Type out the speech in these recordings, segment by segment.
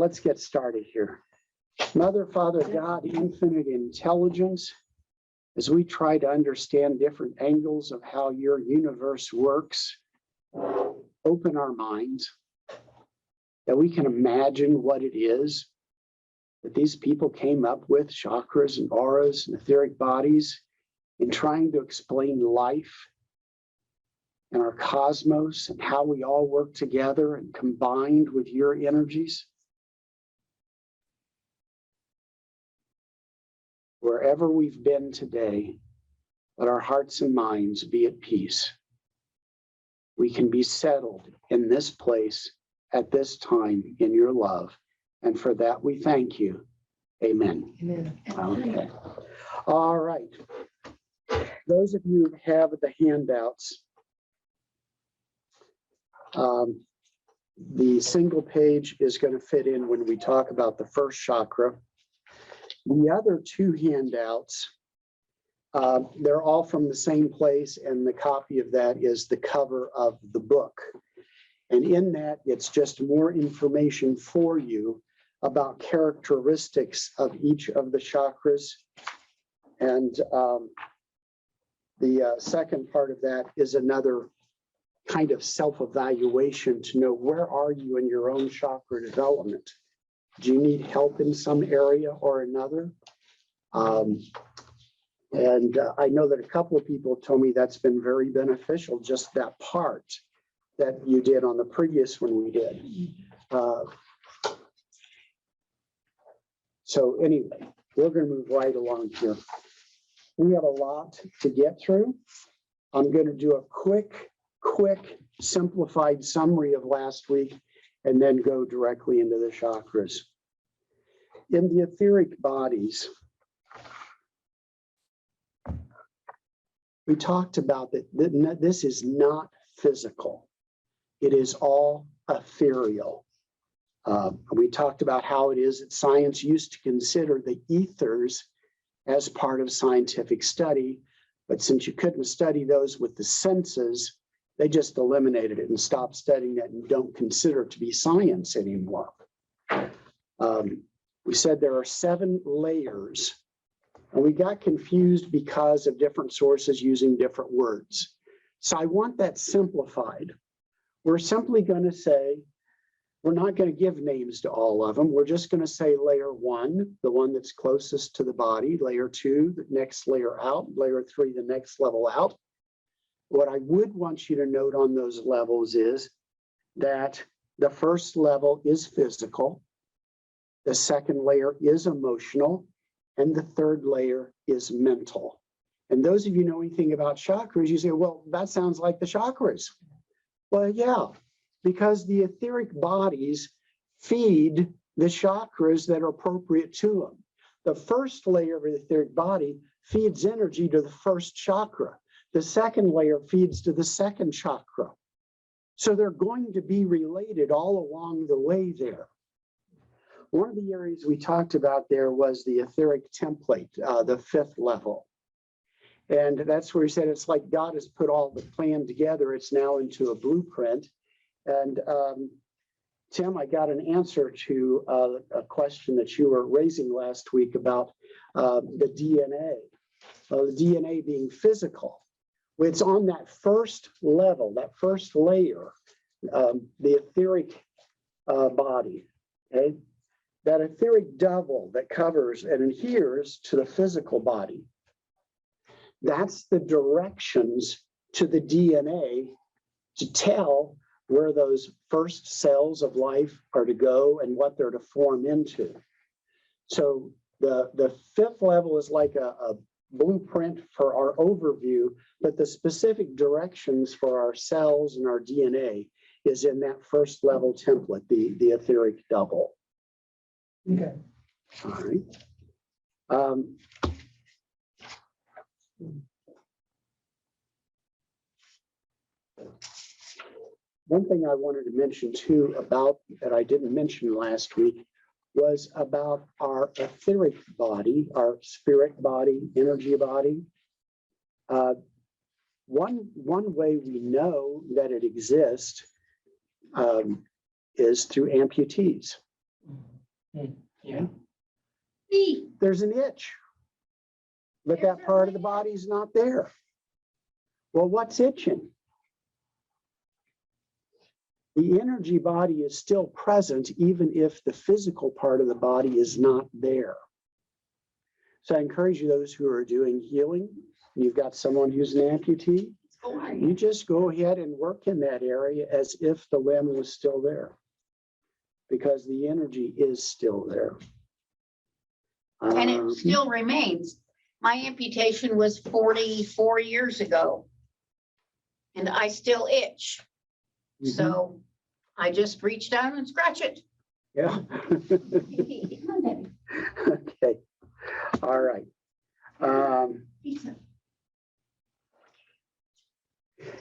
let's get started here. Mother, Father, God, infinite intelligence, as we try to understand different angles of how your universe works, open our minds that we can imagine what it is that these people came up with, chakras and auras and etheric bodies, in trying to explain life and our cosmos and how we all work together and combined with your energies. Wherever we've been today, let our hearts and minds be at peace. We can be settled in this place at this time in your love. And for that, we thank you. Amen. Amen. Okay. All right. Those of you who have the handouts, the single page is going to fit in when we talk about the first chakra. The other two handouts, they're all from the same place, and the copy of that is the cover of the book. And in that, it's just more information for you about characteristics of each of the chakras. And the second part of that is another kind of self-evaluation to know where are you in your own chakra development. Do you need help in some area or another? And I know that a couple of people told me that's been very beneficial, just that part that you did on the previous one we did. So anyway, we're going to move right along here. We have a lot to get through. I'm going to do a quick, simplified summary of last week and then go directly into the chakras. In the etheric bodies, we talked about that this is not physical. It is all ethereal. We talked about how it is that science used to consider the ethers as part of scientific study, but since you couldn't study those with the senses, they just eliminated it and stopped studying that and don't consider it to be science anymore. We said there are 7 layers, and we got confused because of different sources using different words. So I want that simplified. We're simply going to say, we're not going to give names to all of them. We're just going to say layer 1, the one that's closest to the body, layer 2, the next layer out, layer 3, the next level out. What I would want you to note on those levels is that the first level is physical, the second layer is emotional, and the third layer is mental. And those of you know anything about chakras, you say, well, that sounds like the chakras. Well, yeah, because the etheric bodies feed the chakras that are appropriate to them. The first layer of the etheric body feeds energy to the first chakra. The second layer feeds to the second chakra. So they're going to be related all along the way there. One of the areas we talked about there was the etheric template, the 5th level. And that's where he said it's like God has put all the plan together. It's now into a blueprint. And Tim, I got an answer to a question that you were raising last week about the DNA. The DNA being physical. It's on that first level, that first layer, the etheric body. Okay, that etheric double that covers and adheres to the physical body. That's the directions to the DNA to tell where those first cells of life are to go and what they're to form into. So the 5th level is like a blueprint for our overview, but the specific directions for our cells and our DNA is in that first level template, the etheric double. Okay. All right. One thing I wanted to mention too about that I didn't mention last week was about our etheric body, our spirit body, energy body. One way we know that it exists is through amputees. Yeah. There's an itch, but that part of the body's not there. Well, what's itching? The energy body is still present, even if the physical part of the body is not there. So I encourage you, those who are doing healing, you've got someone who's an amputee, you just go ahead and work in that area as if the limb was still there, because the energy is still there. And it still remains. My amputation was 44 years ago. And I still itch. So I just reach down and scratch it. Yeah. Okay. All right.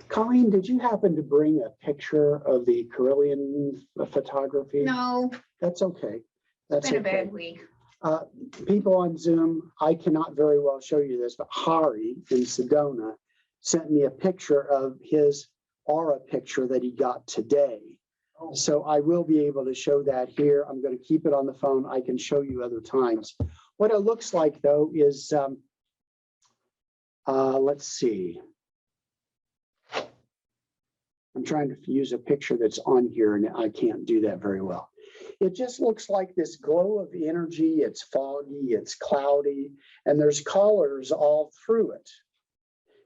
Colleen, did you happen to bring a picture of the Carillion photography? No, That's okay. That's it's been a okay. bad week. People on Zoom, I cannot very well show you this, but Hari in Sedona sent me a picture of his aura picture that he got today. Oh. So I will be able to show that here. I'm going to keep it on the phone. I can show you other times. What it looks like, though, is, let's see. I'm trying to use a picture that's on here, and I can't do that very well. It just looks like this glow of energy. It's foggy, it's cloudy, and there's colors all through it.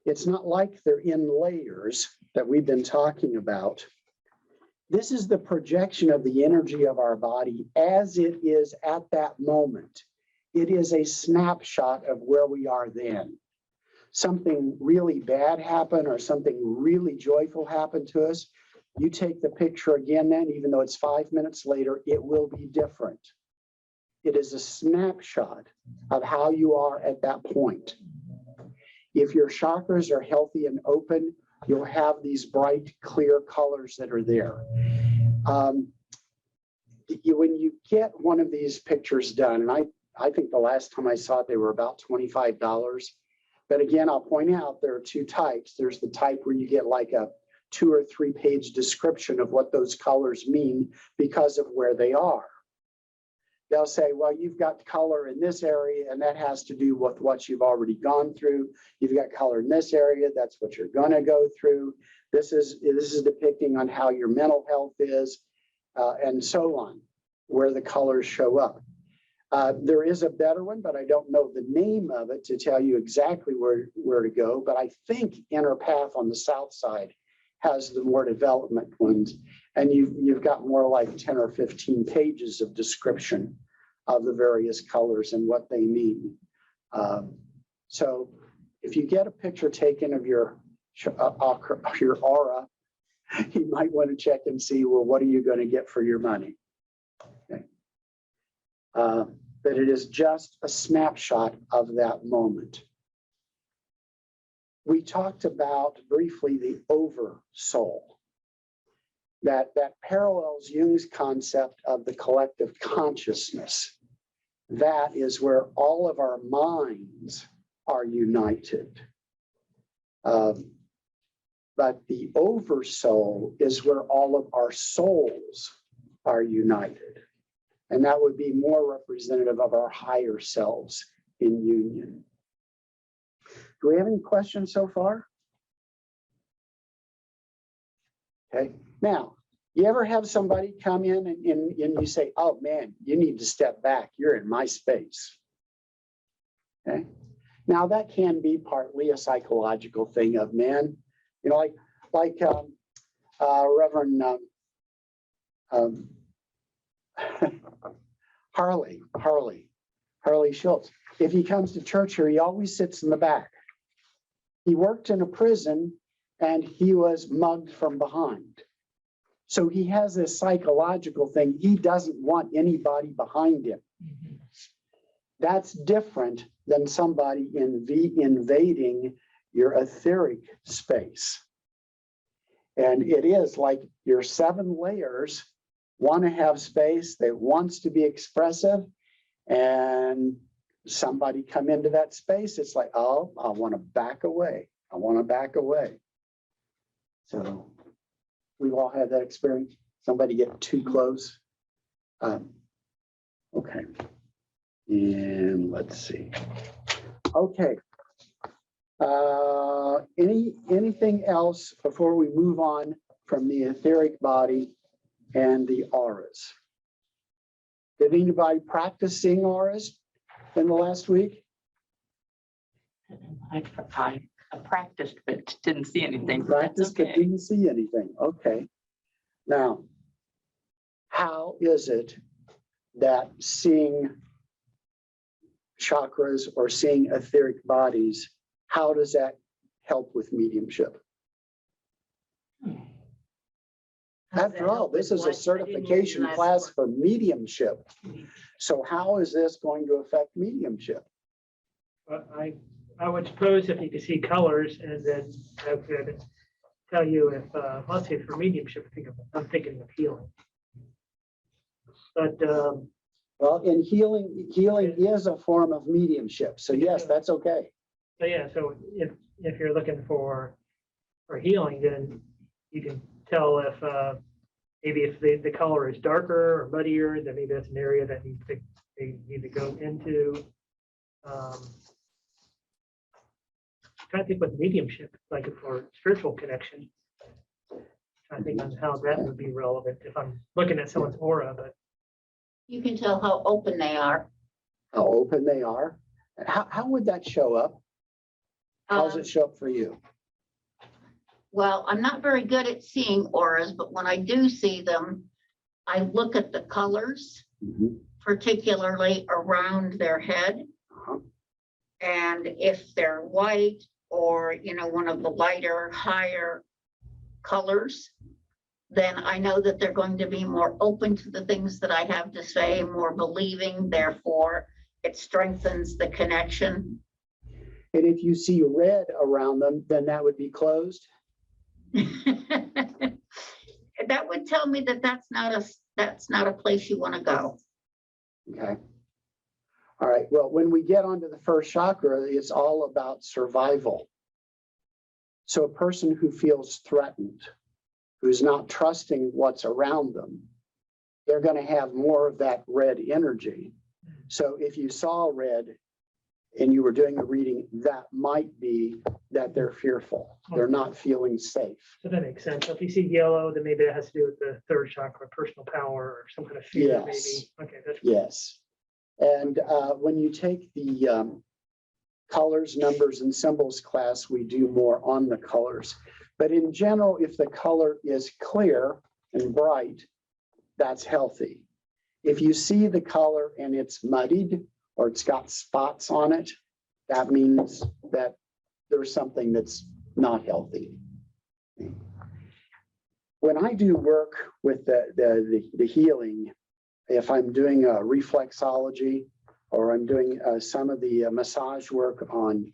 It's not like they're in layers that we've been talking about. This is the projection of the energy of our body as it is at that moment. It is a snapshot of where we are then. Something really bad happened or something really joyful happened to us. You take the picture again then, even though it's 5 minutes later, it will be different. It is a snapshot of how you are at that point. If your chakras are healthy and open, you'll have these bright, clear colors that are there. When you get one of these pictures done, and I think the last time I saw it, they were about $25. But again, I'll point out there are two types. There's the type where you get like a 2 or 3 page description of what those colors mean because of where they are. They'll say, well, you've got color in this area, and that has to do with what you've already gone through. You've got color in this area, that's what you're going to go through. This is depicting on how your mental health is, and so on, where the colors show up. There is a better one, but I don't know the name of it to tell you exactly where to go. But I think Inner Path on the south side has the more development ones, and you've got more like 10 or 15 pages of description of the various colors and what they mean. So if you get a picture taken of your aura, you might want to check and see, well, what are you going to get for your money? Okay. But it is just a snapshot of that moment. We talked about briefly the oversoul, that parallels Jung's concept of the collective consciousness. That is where all of our minds are united. But the oversoul is where all of our souls are united. And that would be more representative of our higher selves in union. Do we have any questions so far? Okay. Now, you ever have somebody come in and you say, oh man, you need to step back. You're in my space. Okay. Now that can be partly a psychological thing of man, you know, like Reverend Harley Schultz. If he comes to church here, he always sits in the back. He worked in a prison and he was mugged from behind. So he has this psychological thing. He doesn't want anybody behind him. Mm-hmm. That's different than somebody invading your etheric space. And it is like your 7 layers want to have space that wants to be expressive, and somebody come into that space. It's like, oh, I want to back away. I want to back away. So we've all had that experience. Somebody get too close. Okay. And let's see. Okay. Anything else before we move on from the etheric body and the auras? Did anybody practice seeing auras in the last week? I practiced, but didn't see anything. But that's Practiced, but okay. didn't see anything. Okay. Now, how is it that seeing chakras or seeing etheric bodies, how does that help with mediumship? After all, this is a certification class for mediumship. So how is this going to affect mediumship? I would suppose if you could see colors and then I could tell you if, let's say for mediumship, I'm thinking of healing. But, Well, in healing is a form of mediumship. So yes, that's okay. so yeah, so if you're looking for healing, then you can tell if, maybe if the color is darker or muddier, then maybe that's an area that they need to go into. Trying to think with mediumship, like for spiritual connection. Trying to think on how that would be relevant if I'm looking at someone's aura, but You can tell how open they are. How open they are. How would that show up? How does it show up for you? Well, I'm not very good at seeing auras, but when I do see them, I look at the colors, Mhm. particularly around their head. Uh-huh. And if they're white or, one of the lighter, higher colors, then I know that they're going to be more open to the things that I have to say, more believing, therefore it strengthens the connection. And if you see red around them, then that would be closed. That would tell me that that's not a place you want to go. Okay. All right. Well, when we get onto the first chakra, it's all about survival. So a person who feels threatened, who's not trusting what's around them, they're going to have more of that red energy. So if you saw red and you were doing a reading, that might be that they're fearful. They're not feeling safe. so that makes sense. So if you see yellow, then maybe that has to do with the third chakra, personal power or some kind of fear, Yes. maybe. Okay, that's Yes. And when you take the colors, numbers, and symbols class, we do more on the colors. But in general, if the color is clear and bright, that's healthy. If you see the color and it's muddied or it's got spots on it, that means that there's something that's not healthy. When I do work with the healing, if I'm doing a reflexology or I'm doing some of the massage work on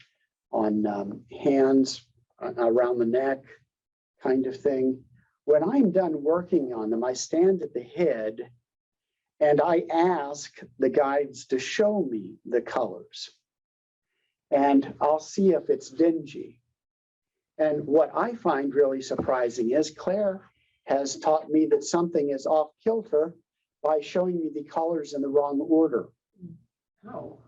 hands around the neck kind of thing, when I'm done working on them, I stand at the head and I ask the guides to show me the colors. And I'll see if it's dingy. And what I find really surprising is Claire has taught me that something is off kilter by showing me the colors in the wrong order. Oh.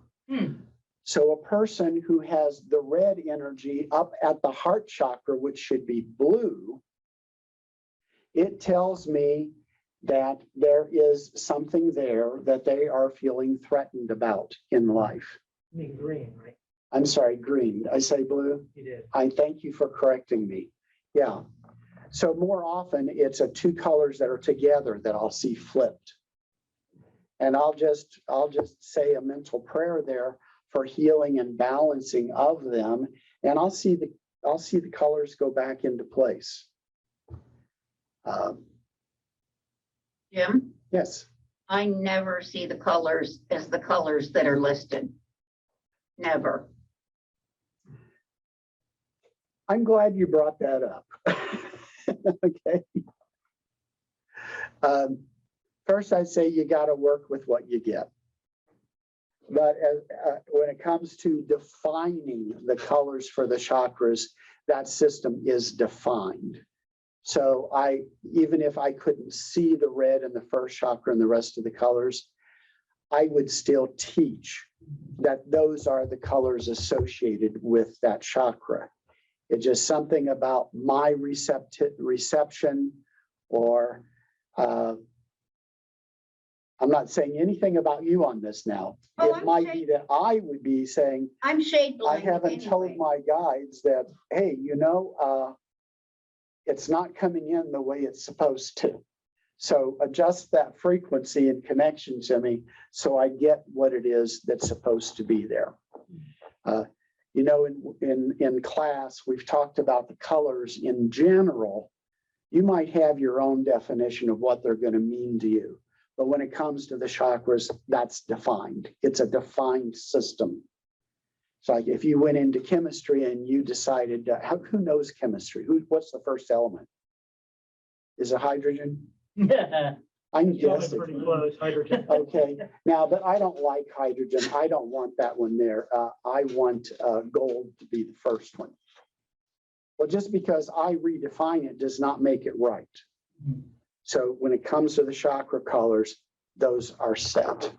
So a person who has the red energy up at the heart chakra, which should be blue, it tells me that there is something there that they are feeling threatened about in life. I mean green, right? I'm sorry, green. Did I say blue? You did. I thank you for correcting me. Yeah. So more often it's two colors that are together that I'll see flipped. And I'll just say a mental prayer there for healing and balancing of them. And I'll see the colors go back into place. Jim, Yes. I never see the colors as the colors that are listed. Never. I'm glad you brought that up. Okay. First, I say you got to work with what you get. But when it comes to defining the colors for the chakras, that system is defined. So even if I couldn't see the red in the first chakra and the rest of the colors, I would still teach that those are the colors associated with that chakra. It's just something about my reception, or I'm not saying anything about you on this now. Oh, It I'm might saying- be that I would be saying, I'm shade I blind haven't told anyway. my guides that, hey, it's not coming in the way it's supposed to. So adjust that frequency and connection to me so I get what it is that's supposed to be there. In class, we've talked about the colors in general. You might have your own definition of what they're going to mean to you. But when it comes to the chakras, that's defined. It's a defined system. It's like if you went into chemistry and you decided, who knows chemistry? What's the first element? Is it hydrogen? I'm It's probably guessing. pretty close, hydrogen. Okay, now, but I don't like hydrogen. I don't want that one there. I want gold to be the first one. Well, just because I redefine it does not make it right. So when it comes to the chakra colors, those are set.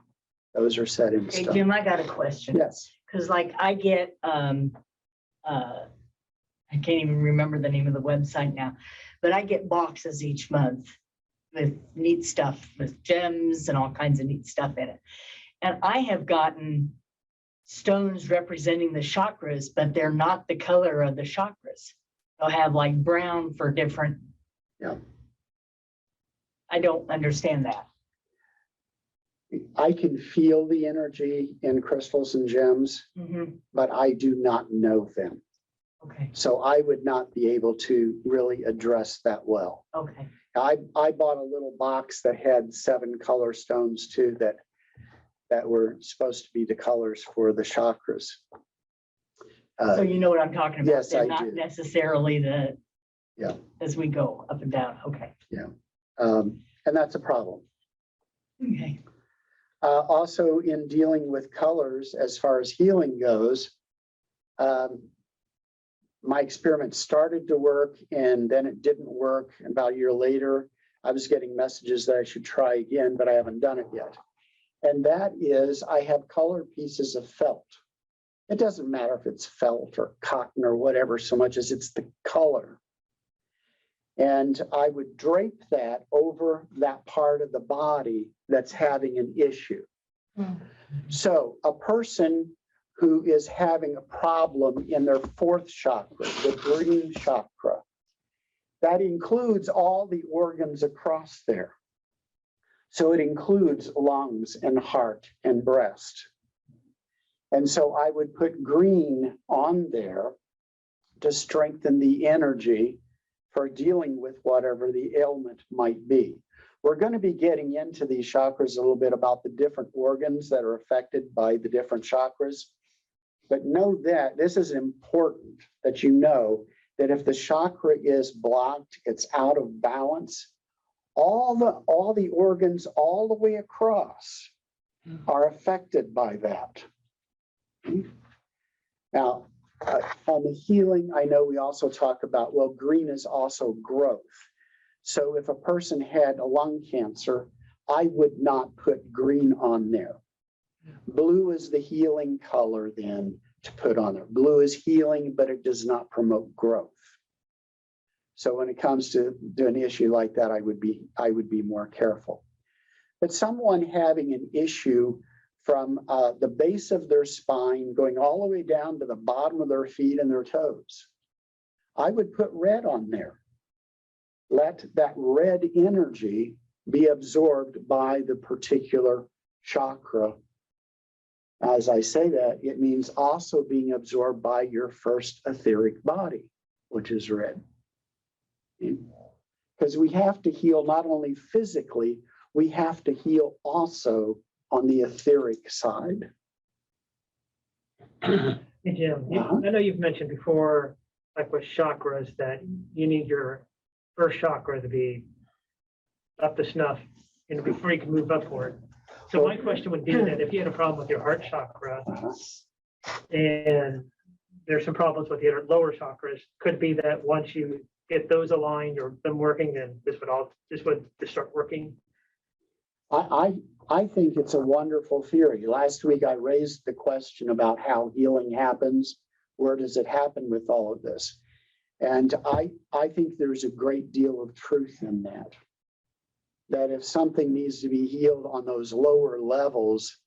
Those are set in Hey, stone. Jim, I got a question. Yes. Cause like I get, I can't even remember the name of the website now, but I get boxes each month with neat stuff, with gems and all kinds of neat stuff in it. And I have gotten stones representing the chakras, but they're not the color of the chakras. They'll have like brown for different. Yeah. I don't understand that. I can feel the energy in crystals and gems, but I do not know them. Okay, So I would not be able to really address that well. okay. I bought a little box that had 7 color stones too, that were supposed to be the colors for the chakras. So you know what I'm talking about? yes, They're I not do. necessarily the. Yeah. As we go up and down, okay. And that's a problem. Okay. Also, in dealing with colors, as far as healing goes, my experiment started to work and then it didn't work. And about a year later, I was getting messages that I should try again, but I haven't done it yet. And that is, I have colored pieces of felt. It doesn't matter if it's felt or cotton or whatever, so much as it's the color. And I would drape that over that part of the body that's having an issue. So a person who is having a problem in their 4th chakra, the green chakra, that includes all the organs across there. So it includes lungs and heart and breast. And so I would put green on there to strengthen the energy for dealing with whatever the ailment might be. We're going to be getting into these chakras a little bit about the different organs that are affected by the different chakras. But know that this is important, that you know that if the chakra is blocked, it's out of balance, all the organs all the way across are affected by that. Now, on the healing, I know we also talk about, well, green is also growth. So if a person had a lung cancer, I would not put green on there. Blue is the healing color then to put on there. Blue is healing, but it does not promote growth. So when it comes to an issue like that, I would be more careful. But someone having an issue from the base of their spine going all the way down to the bottom of their feet and their toes, I would put red on there. Let that red energy be absorbed by the particular chakra. As I say that, it means also being absorbed by your first etheric body, which is red. Because we have to heal not only physically, we have to heal also on the etheric side. Hey, Jim, I know you've mentioned before, like with chakras, that you need your first chakra to be up to snuff, before you can move upward. So my question would be that if you had a problem with your heart chakra and there's some problems with your lower chakras, could it be that once you get those aligned or them working, then this would just start working? I think it's a wonderful theory. Last week, I raised the question about how healing happens. Where does it happen with all of this? And I think there's a great deal of truth in that. That if something needs to be healed on those lower levels,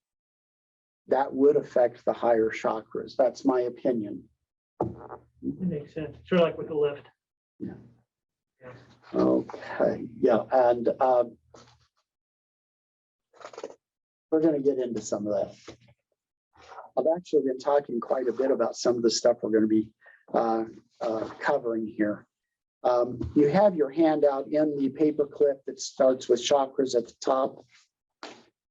that would affect the higher chakras. That's my opinion. It makes sense. Sort of like with the lift. Yeah. Yeah. Okay, yeah, and we're going to get into some of that. I've actually been talking quite a bit about some of the stuff we're going to be covering here. You have your handout in the paper clip that starts with chakras at the top.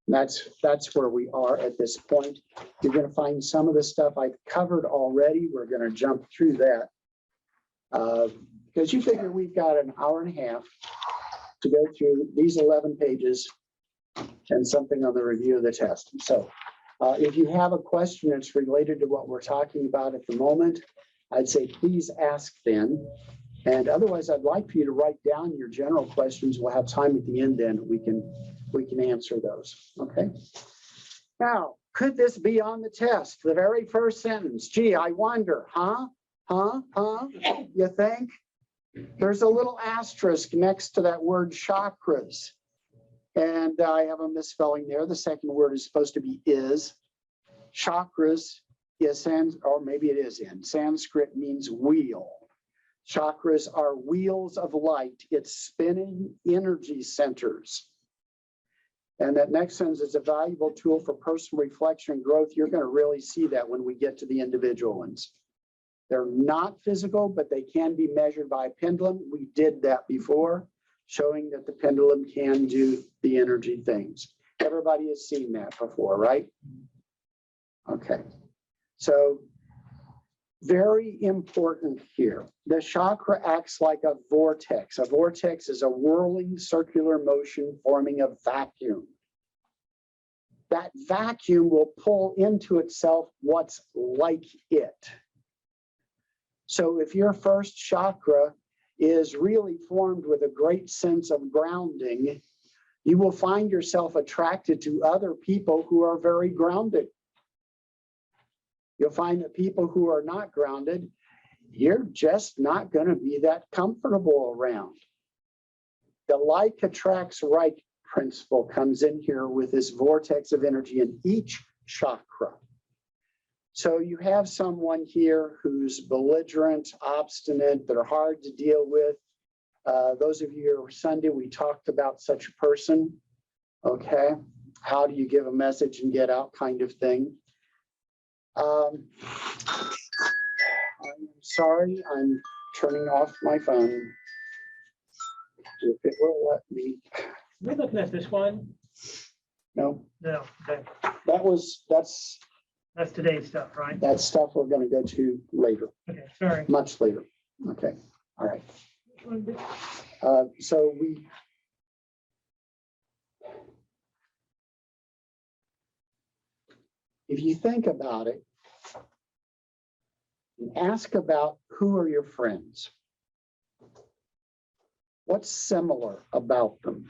That's where we are at this point. You're going to find some of the stuff I've covered already. We're going to jump through that. Because you figure we've got an hour and a half to go through these 11 pages and something on the review of the test. So if you have a question that's related to what we're talking about at the moment, I'd say please ask then. And otherwise, I'd like for you to write down your general questions. We'll have time at the end then we can answer those. Okay. Now, could this be on the test? The very first sentence. Gee, I wonder, huh? You think? There's a little asterisk next to that word chakras. And I have a misspelling there. The second word is supposed to be is. Chakras is, or maybe it is in. Sanskrit means wheel. Chakras are wheels of light. It's spinning energy centers. And that next sentence is a valuable tool for personal reflection and growth. You're going to really see that when we get to the individual ones. They're not physical, but they can be measured by a pendulum. We did that before, showing that the pendulum can do the energy things. Everybody has seen that before, right? Okay. So very important here. The chakra acts like a vortex. A vortex is a whirling circular motion forming a vacuum. That vacuum will pull into itself what's like it. So if your first chakra is really formed with a great sense of grounding, you will find yourself attracted to other people who are very grounded. You'll find that people who are not grounded, you're just not going to be that comfortable around. The like attracts like principle comes in here with this vortex of energy in each chakra. So you have someone here who's belligerent, obstinate, that are hard to deal with. Those of you who were Sunday, we talked about such a person. Okay, how do you give a message and get out kind of thing. I'm sorry, I'm turning off my phone. If it will let me. We're looking at this one. No, No, okay. that's Today's stuff, right? that's stuff we're going to go to later, Okay, sorry. much later. Okay, all right. So if you think about it, ask about who are your friends. What's similar about them?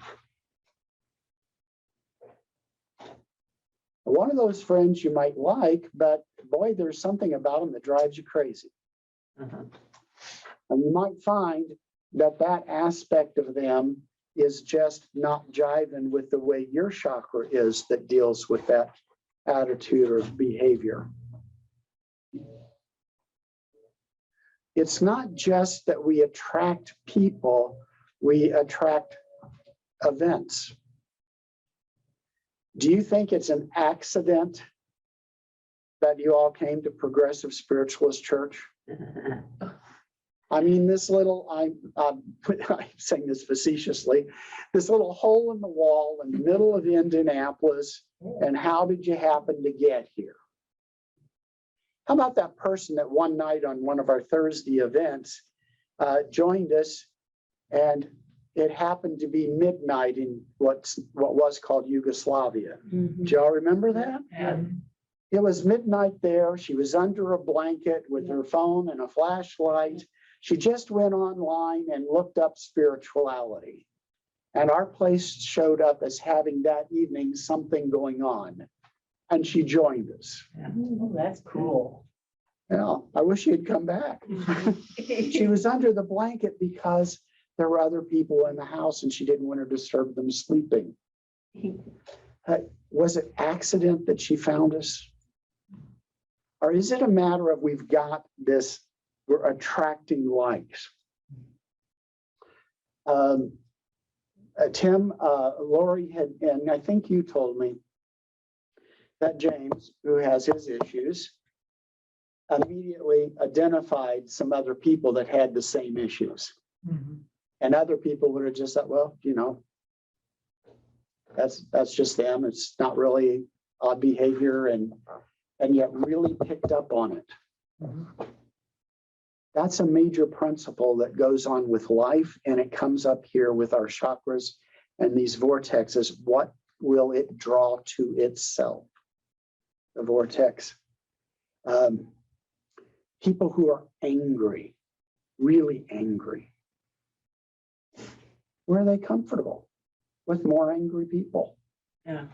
One of those friends you might like, but boy, there's something about them that drives you crazy. And you might find that that aspect of them is just not jiving with the way your chakra is that deals with that attitude or behavior. It's not just that we attract people, we attract events. Do you think it's an accident that you all came to Progressive Spiritualist Church? I mean, this little, I'm saying this facetiously, this little hole in the wall in the middle of Indianapolis, and how did you happen to get here? How about that person that one night on one of our Thursday events joined us, and it happened to be midnight in what was called Yugoslavia. Mhm. Do y'all remember that? Yeah. It was midnight there. She was under a blanket with her phone and a flashlight. She just went online and looked up spirituality. And our place showed up as having that evening something going on. And she joined us. Oh, that's cool. I wish she had come back. She was under the blanket because there were other people in the house and she didn't want to disturb them sleeping. Was it accident that she found us? Or is it a matter of we've got this, we're attracting likes? Tim, Lori had, and I think you told me that James, who has his issues, immediately identified some other people that had the same issues. And other people would have just thought, well, that's just them. It's not really odd behavior, and yet really picked up on it. That's a major principle that goes on with life, and it comes up here with our chakras and these vortexes. What will it draw to itself? The vortex. People who are angry, really angry. Where are they comfortable? With more angry people. Yeah.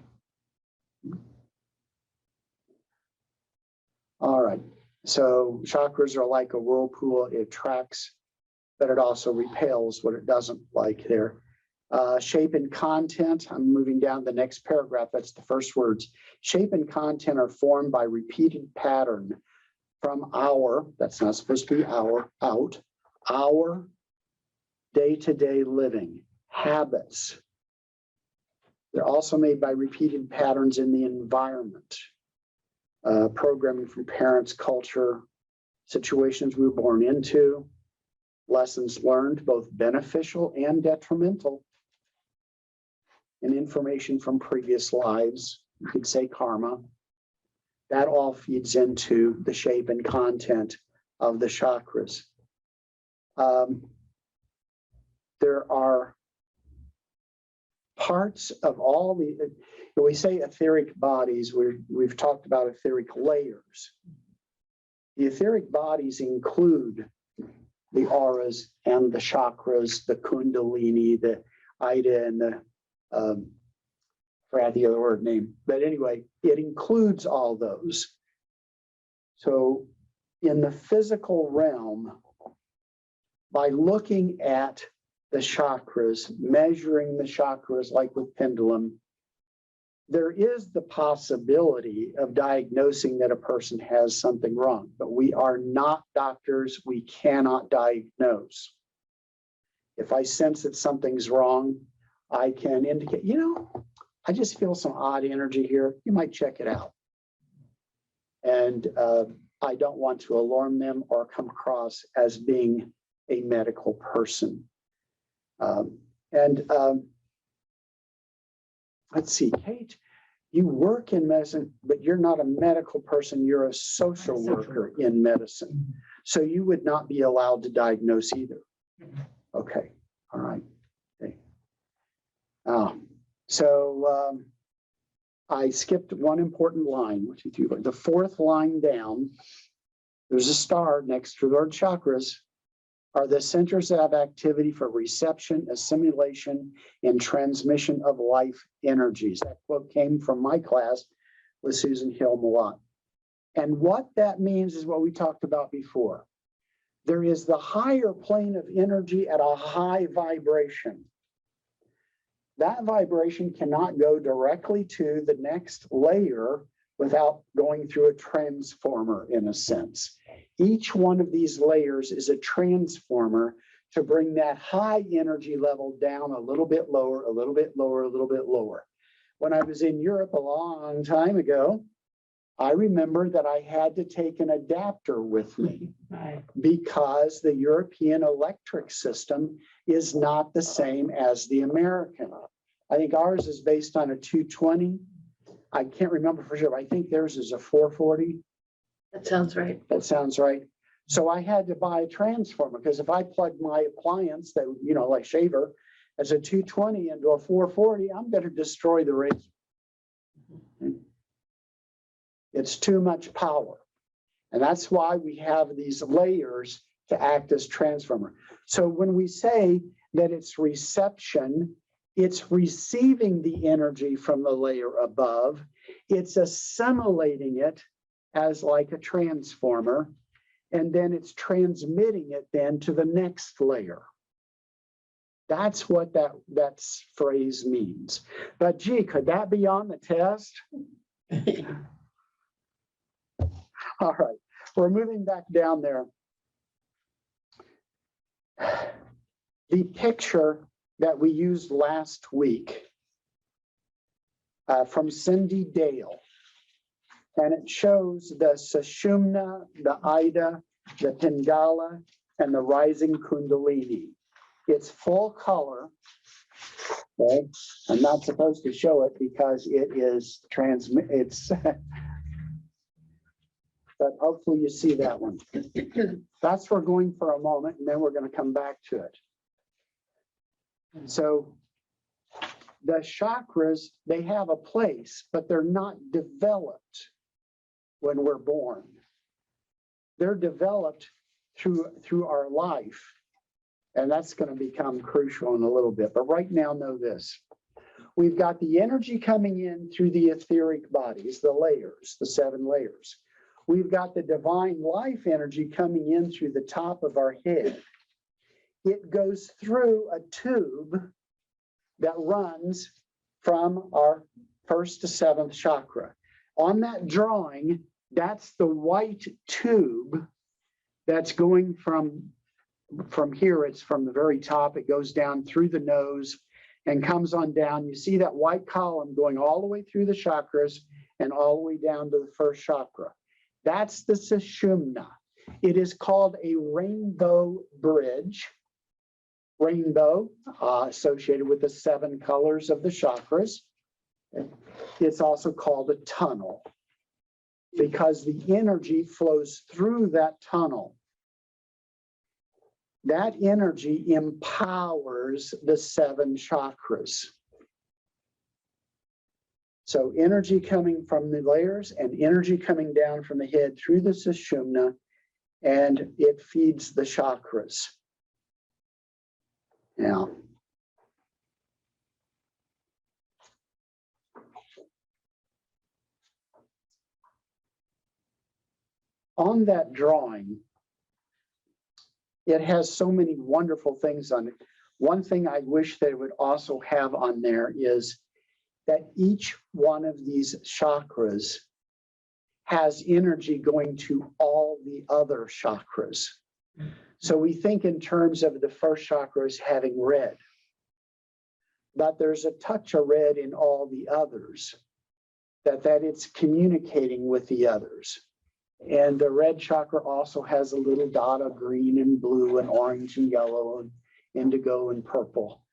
All right. So chakras are like a whirlpool. It attracts, but it also repels what it doesn't like there. Shape and content. I'm moving down the next paragraph. That's the first words. Shape and content are formed by repeated pattern from our, that's not supposed to be our day-to-day living habits. They're also made by repeated patterns in the environment. Programming from parents, culture, situations we were born into, lessons learned, both beneficial and detrimental, and information from previous lives. You could say karma. That all feeds into the shape and content of the chakras. There are parts of all the, when we say etheric bodies, we've talked about etheric layers. The etheric bodies include the auras and the chakras, the kundalini, the ida, and the, I forgot the other word name. But anyway, it includes all those. So in the physical realm, by looking at the chakras, measuring the chakras like with pendulum, there is the possibility of diagnosing that a person has something wrong, but we are not doctors. We cannot diagnose. If I sense that something's wrong, I can indicate, I just feel some odd energy here. You might check it out. And I don't want to alarm them or come across as being a medical person. Let's see, Kate, you work in medicine, but you're not a medical person. You're a social worker in medicine. So you would not be allowed to diagnose either. Okay, all right. Okay. So I skipped one important line, which is the fourth line down. There's a star next to the word chakras. Are the centers of activity for reception, assimilation, and transmission of life energies. That quote came from my class with Susan Hill-Malott. And what that means is what we talked about before. There is the higher plane of energy at a high vibration. That vibration cannot go directly to the next layer without going through a transformer, in a sense. Each one of these layers is a transformer to bring that high energy level down a little bit lower, a little bit lower, a little bit lower. When I was in Europe a long time ago, I remember that I had to take an adapter with me because the European electric system is not the same as the American. I think ours is based on a 220. I can't remember for sure, but I think theirs is a 440. That sounds right. That sounds right. So I had to buy a transformer because if I plug my appliance that, like shaver, as a 220 into a 440, I'm going to destroy the razor. It's too much power. And that's why we have these layers to act as transformer. So when we say that it's reception It's receiving the energy from the layer above. It's assimilating it as like a transformer, and then it's transmitting it then to the next layer. That's what that phrase means. But gee, could that be on the test? All right, we're moving back down there. The picture that we used last week from Cindy Dale, and it shows the Sushumna, the Ida, the Pingala, and the rising Kundalini. It's full color. Okay, I'm not supposed to show it because it is but hopefully you see that one. That's where we're going for a moment, and then we're going to come back to it. So the chakras, they have a place, but they're not developed when we're born. They're developed through our life. And that's going to become crucial in a little bit. But right now, know this. We've got the energy coming in through the etheric bodies, the layers, the 7 layers. We've got the divine life energy coming in through the top of our head. It goes through a tube that runs from our 1st to 7th chakra. On that drawing, that's the white tube that's going from here. It's from the very top. It goes down through the nose and comes on down. You see that white column going all the way through the chakras and all the way down to the 1st chakra. That's the Sushumna. It is called a rainbow bridge. Rainbow, associated with the 7 colors of the chakras. It's also called a tunnel because the energy flows through that tunnel. That energy empowers the 7 chakras. So energy coming from the layers and energy coming down from the head through the Sushumna, and it feeds the chakras. Now, on that drawing, it has so many wonderful things on it. One thing I wish they would also have on there is that each one of these chakras has energy going to all the other chakras. So we think in terms of the 1st chakra as having red, but there's a touch of red in all the others, that it's communicating with the others. And the red chakra also has a little dot of green and blue and orange and yellow and indigo and purple.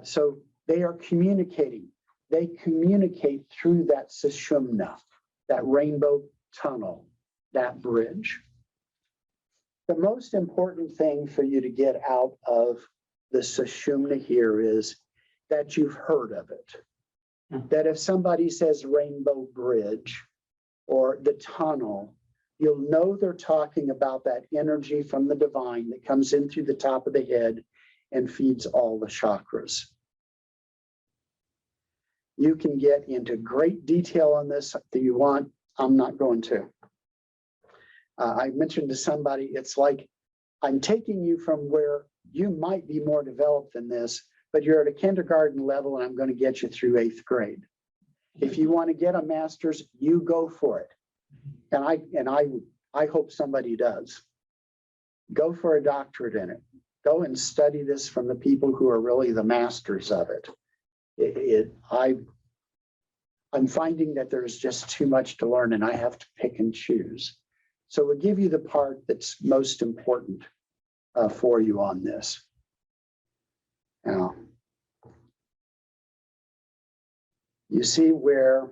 So they are communicating. They communicate through that Sushumna, that rainbow tunnel, that bridge. The most important thing for you to get out of the Sushumna here is that you've heard of it. That if somebody says rainbow bridge or the tunnel, you'll know they're talking about that energy from the divine that comes in through the top of the head and feeds all the chakras. You can get into great detail on this if you want. I'm not going to. I mentioned to somebody, it's like I'm taking you from where you might be more developed than this, but you're at a kindergarten level and I'm going to get you through 8th grade. If you want to get a master's, you go for it. And I hope somebody does. Go for a doctorate in it. Go and study this from the people who are really the masters of it. I'm finding that there's just too much to learn and I have to pick and choose. So we'll give you the part that's most important for you on this. Now, you see where,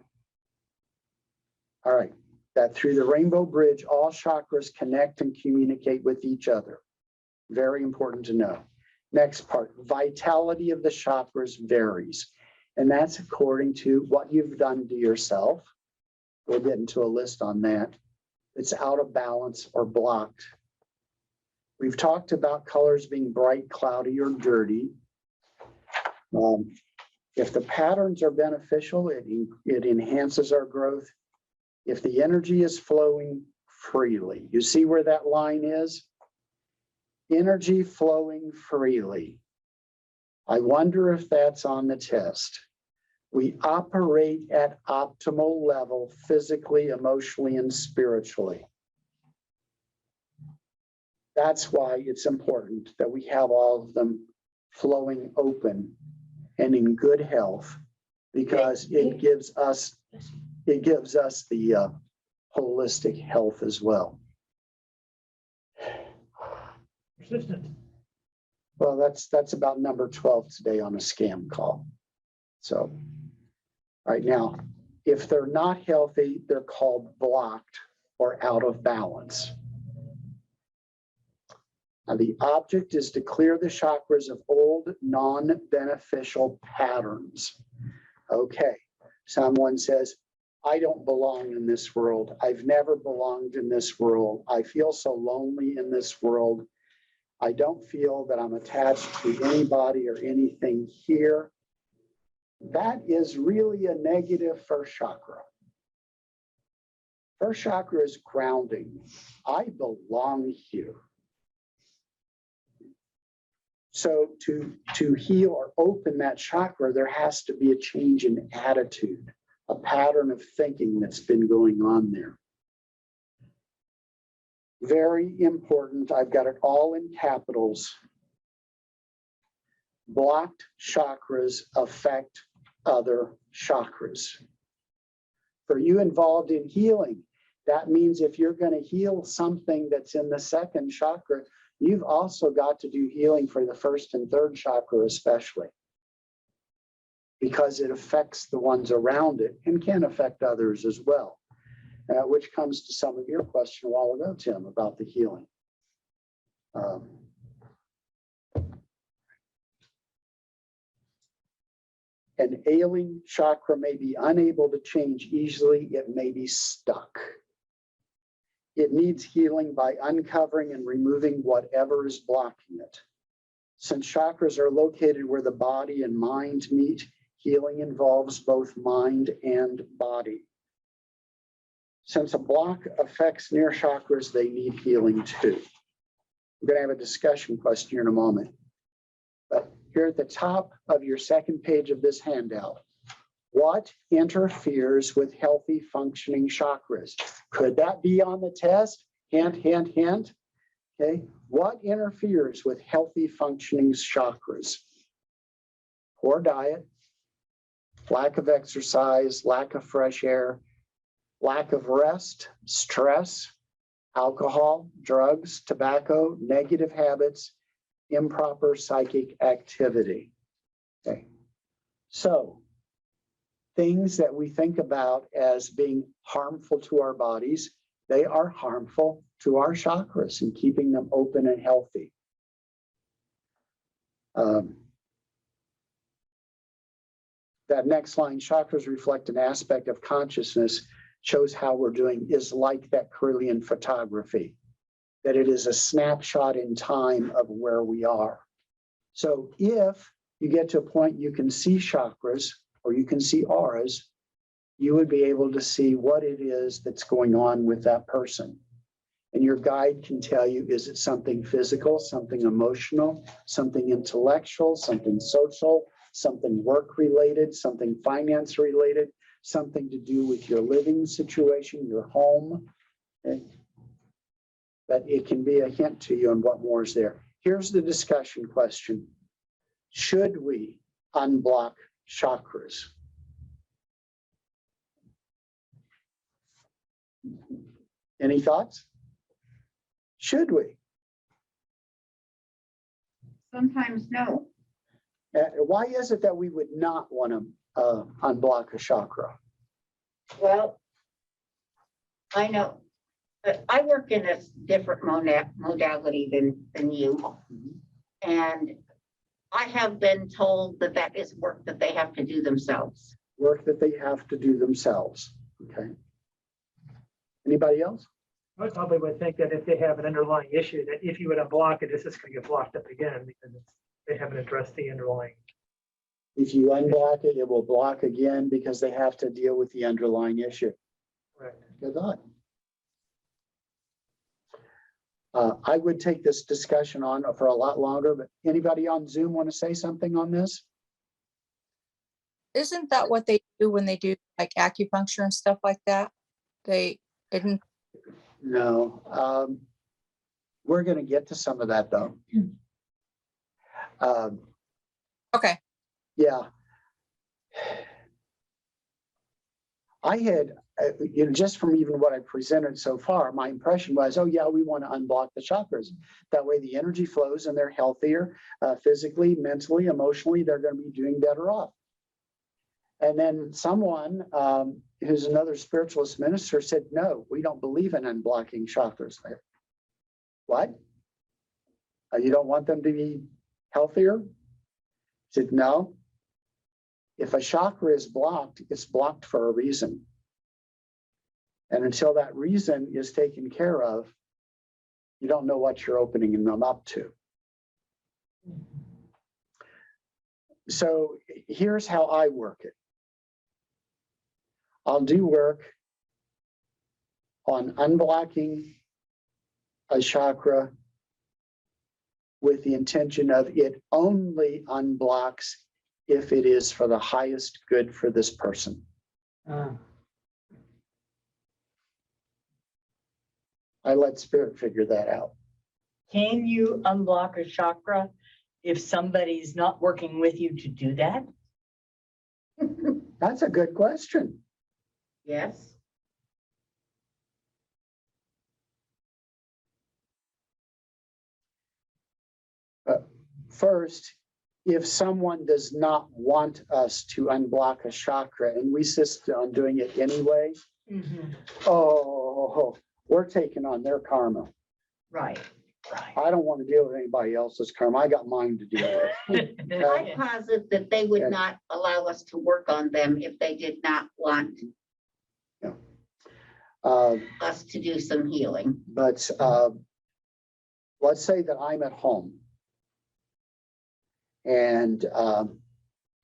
all right, that through the rainbow bridge, all chakras connect and communicate with each other. Very important to know. Next part, vitality of the chakras varies. And that's according to what you've done to yourself. We'll get into a list on that. It's out of balance or blocked. We've talked about colors being bright, cloudy, or dirty. If the patterns are beneficial, it enhances our growth. If the energy is flowing freely, you see where that line is? Energy flowing freely. I wonder if that's on the test. We operate at optimal level physically, emotionally, and spiritually. That's why it's important that we have all of them flowing open and in good health, because it gives us the holistic health as well. Persistent. Well, that's about number 12 today on a scam call. So right now, if they're not healthy, they're called blocked or out of balance. Now, the object is to clear the chakras of old, non-beneficial patterns. Okay, someone says, I don't belong in this world. I've never belonged in this world. I feel so lonely in this world. I don't feel that I'm attached to anybody or anything here. That is really a negative first chakra. First chakra is grounding. I belong here. So to heal or open that chakra, there has to be a change in attitude, a pattern of thinking that's been going on there. Very important. I've got it all in capitals. Blocked chakras affect other chakras. For you involved in healing, that means if you're going to heal something that's in the second chakra, you've also got to do healing for the first and third chakra especially, because it affects the ones around it and can affect others as well, which comes to some of your question a while ago, Tim, about the healing. An ailing chakra may be unable to change easily. It may be stuck. It needs healing by uncovering and removing whatever is blocking it. Since chakras are located where the body and mind meet, healing involves both mind and body. Since a block affects near chakras, they need healing too. We're going to have a discussion question here in a moment. But here at the top of your second page of this handout, what interferes with healthy functioning chakras? Could that be on the test? Hint, hint, hint. Okay. What interferes with healthy functioning chakras? Poor diet, lack of exercise, lack of fresh air, lack of rest, stress, alcohol, drugs, tobacco, negative habits, improper psychic activity. Okay. So things that we think about as being harmful to our bodies, they are harmful to our chakras and keeping them open and healthy. That next line, chakras reflect an aspect of consciousness, shows how we're doing, is like that Kirlian photography, that it is a snapshot in time of where we are. So if you get to a point you can see chakras or you can see auras, you would be able to see what it is that's going on with that person. And your guide can tell you, is it something physical, something emotional, something intellectual, something social, something work related, something finance related, something to do with your living situation, your home. Okay? But it can be a hint to you on what more is there. Here's the discussion question. Should we unblock chakras? Any thoughts? Should we? Sometimes no. Why is it that we would not want to unblock a chakra? Well, I know, but I work in a different modality than you. And I have been told that that is work that they have to do themselves. Work that they have to do themselves. Okay. Anybody else? I probably would think that if they have an underlying issue, that if you would unblock it, it's just going to get blocked up again because they haven't addressed the underlying If you unblock it, it will block again because they have to deal with the underlying issue. Correct. Good thought. I would take this discussion on for a lot longer, but anybody on Zoom want to say something on this? Isn't that what they do when they do like acupuncture and stuff like that? They didn't, No. We're going to get to some of that though. okay, Yeah. I had, just from even what I presented so far, my impression was, oh yeah, we want to unblock the chakras. That way the energy flows and they're healthier, physically, mentally, emotionally, they're going to be doing better off. And then someone who's another spiritualist minister said, no, we don't believe in unblocking chakras. What? You don't want them to be healthier? I said, no. If a chakra is blocked, it's blocked for a reason. And until that reason is taken care of, you don't know what you're opening them up to. So here's how I work it. I'll do work on unblocking a chakra with the intention of it only unblocks if it is for the highest good for this person. I let spirit figure that out. Can you unblock a chakra if somebody's not working with you to do that? That's a good question. Yes. First, if someone does not want us to unblock a chakra and we insist on doing it anyway, oh, we're taking on their karma. Right, right. I don't want to deal with anybody else's karma. I got mine to deal with. I posit that they would not allow us to work on them if they did not want us to do some healing. But let's say that I'm at home. And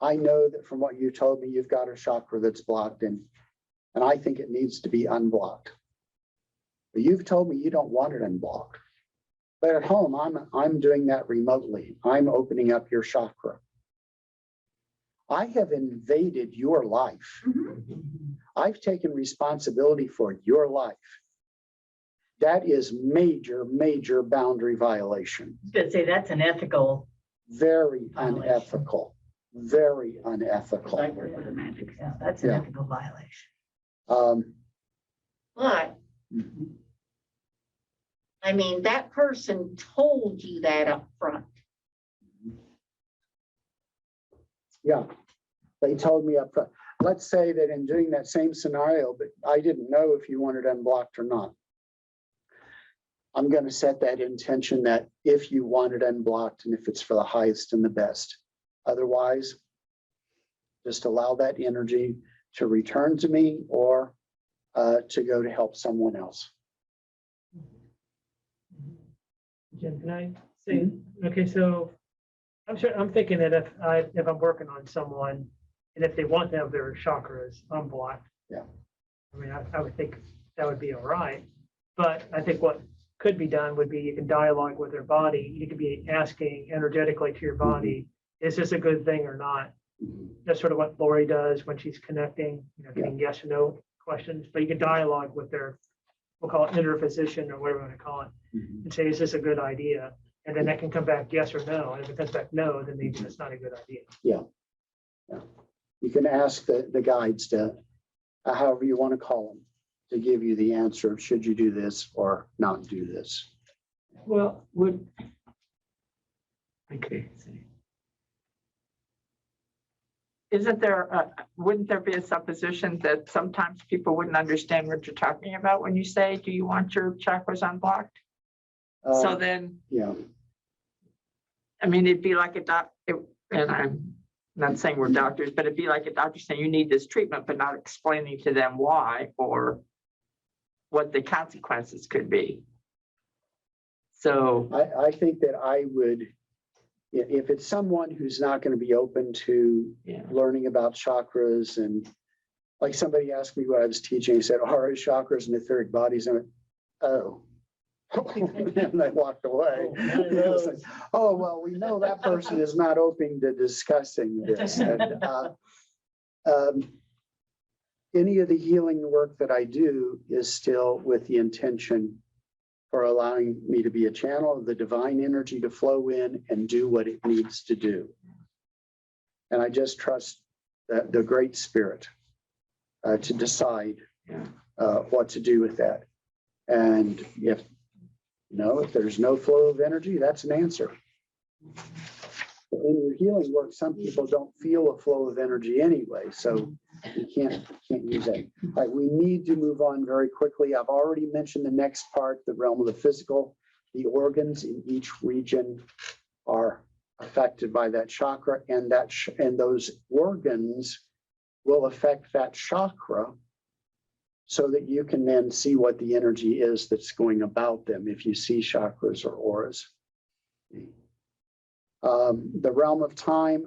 I know that from what you told me, you've got a chakra that's blocked and I think it needs to be unblocked. But you've told me you don't want it unblocked. But at home, I'm doing that remotely. I'm opening up your chakra. I have invaded your life. I've taken responsibility for your life. That is major, major boundary violation. I was gonna say that's an ethical. Very Violation. unethical. Very unethical. I work with a magic. Yeah, that's an Yeah. ethical violation. But I mean, that person told you that up front. Yeah, they told me up front. Let's say that in doing that same scenario, but I didn't know if you wanted unblocked or not. I'm going to set that intention that if you want it unblocked and if it's for the highest and the best. Otherwise, just allow that energy to return to me or to go to help someone else. Jim, can I say, okay, so I'm thinking that if I'm working on someone and if they want to have their chakras unblocked. Yeah. I mean, I would think that would be all right. But I think what could be done would be you can dialogue with their body. You could be asking energetically to your body, is this a good thing or not? That's sort of what Lori does when she's connecting, giving yes or no questions, but you can dialogue with their, we'll call it inner physician or whatever you want to call it, and say, is this a good idea? And then that can come back yes or no. And if it comes back no, then maybe it's not a good idea. Yeah. You can ask the guides to, however you want to call them, to give you the answer, should you do this or not do this? Well, okay. Isn't there, wouldn't there be a supposition that sometimes people wouldn't understand what you're talking about when you say, do you want your chakras unblocked? So then, Yeah. I mean, it'd be like and I'm not saying we're doctors, but it'd be like a doctor saying you need this treatment, but not explaining to them why or what the consequences could be. So I think that I would if it's someone who's not going to be open to Yeah. learning about chakras, and like somebody asked me what I was teaching, he said, are chakras and etheric bodies? And I went, oh. And I walked away. Oh, none of It's like, those. oh, well, we know that person is not open to discussing this. And, any of the healing work that I do is still with the intention for allowing me to be a channel of the divine energy to flow in and do what it needs to do. And I just trust that the Great Spirit to decide Yeah. what to do with that. And if there's no flow of energy, that's an answer. In your healing work, some people don't feel a flow of energy anyway, so you can't use that. All right, we need to move on very quickly. I've already mentioned the next part, the realm of the physical. The organs in each region are affected by that chakra, and and those organs will affect that chakra, so that you can then see what the energy is that's going about them if you see chakras or auras. The realm of time,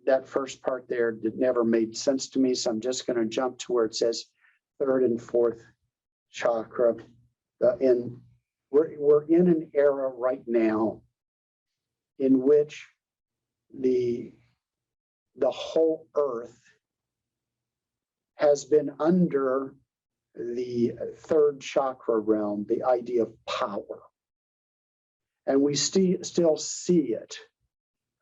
that first part there never made sense to me, so I'm just going to jump to where it says third and fourth chakra. We're in an era right now in which the whole earth has been under the third chakra realm, the idea of power. And we still see it.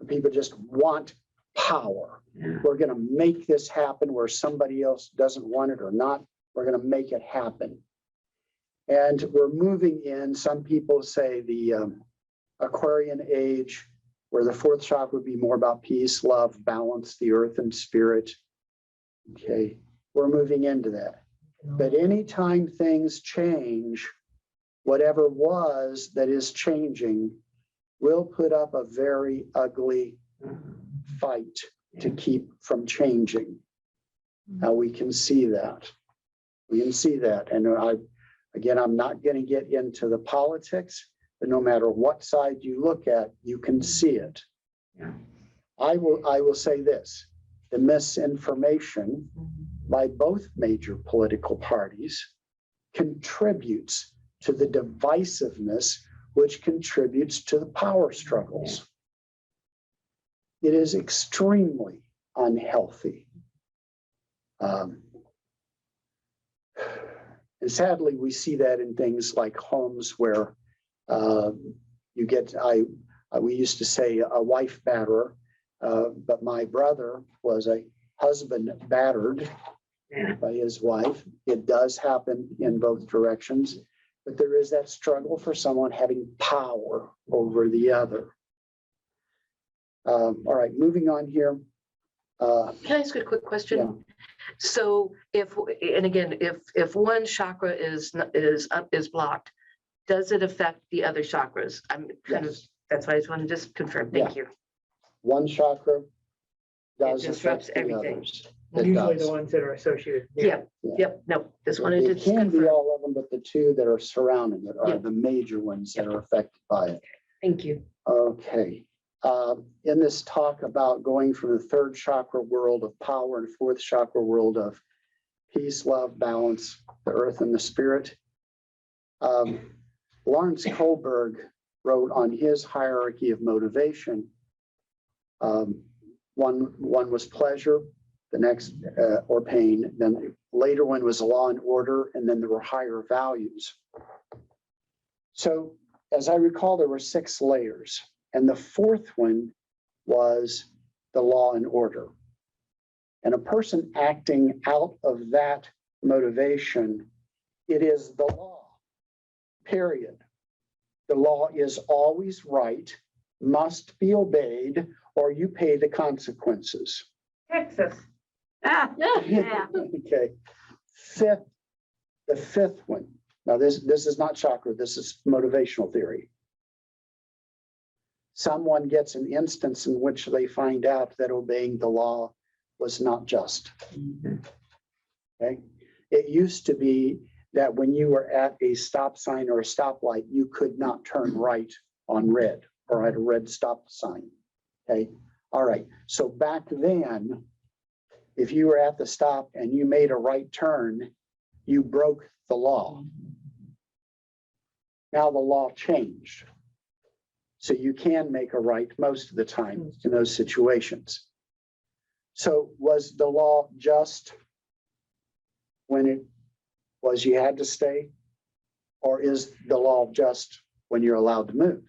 People just want power. Yeah. We're going to make this happen where somebody else doesn't want it or not. We're going to make it happen. And we're moving in, some people say, the Aquarian age, where the fourth chakra would be more about peace, love, balance, the earth and spirit. Okay, we're moving into that. But anytime things change, whatever was that is changing will put up a very ugly fight to keep from changing. Now we can see that. We can see that. And I'm not going to get into the politics, but no matter what side you look at, you can see it. Yeah. I will say this, the misinformation by both major political parties contributes to the divisiveness, which contributes to the power struggles. It is extremely unhealthy. And sadly, we see that in things like homes where you get, we used to say a wife batterer, but my brother was a husband battered by his wife. It does happen in both directions, but there is that struggle for someone having power over the other. All right, moving on here. Can I ask a quick question? Yeah. So if one chakra is blocked, does it affect the other chakras? I'm kind of, Yes. that's why I just wanted to just confirm. Thank you. One chakra does disrupts affect the everything. others. It Usually does. the ones that are associated. Yep, Yeah. yep, no, just wanted to It just can be confirm. all of them, but the two that are surrounding it are Yeah. the major ones that are affected by it. Thank you. Okay. In this talk about going from the third chakra world of power and fourth chakra world of peace, love, balance, the earth and the spirit, Lawrence Kohlberg wrote on his hierarchy of motivation. One was pleasure, the next or pain, then the later one was law and order, and then there were higher values. So as I recall, there were 6 layers, and the fourth one was the law and order. And a person acting out of that motivation, it is the law, period. The law is always right, must be obeyed, or you pay the consequences. Texas. Ah, yeah. Okay. The fifth one. Now this is not chakra, this is motivational theory. Someone gets an instance in which they find out that obeying the law was not just. Okay. It used to be that when you were at a stop sign or a stoplight, you could not turn right on red or at a red stop sign. Okay, all right. So back then, if you were at the stop and you made a right turn, you broke the law. Now the law changed. So you can make a right most of the time in those situations. So was the law just when it was you had to stay? Or is the law just when you're allowed to move?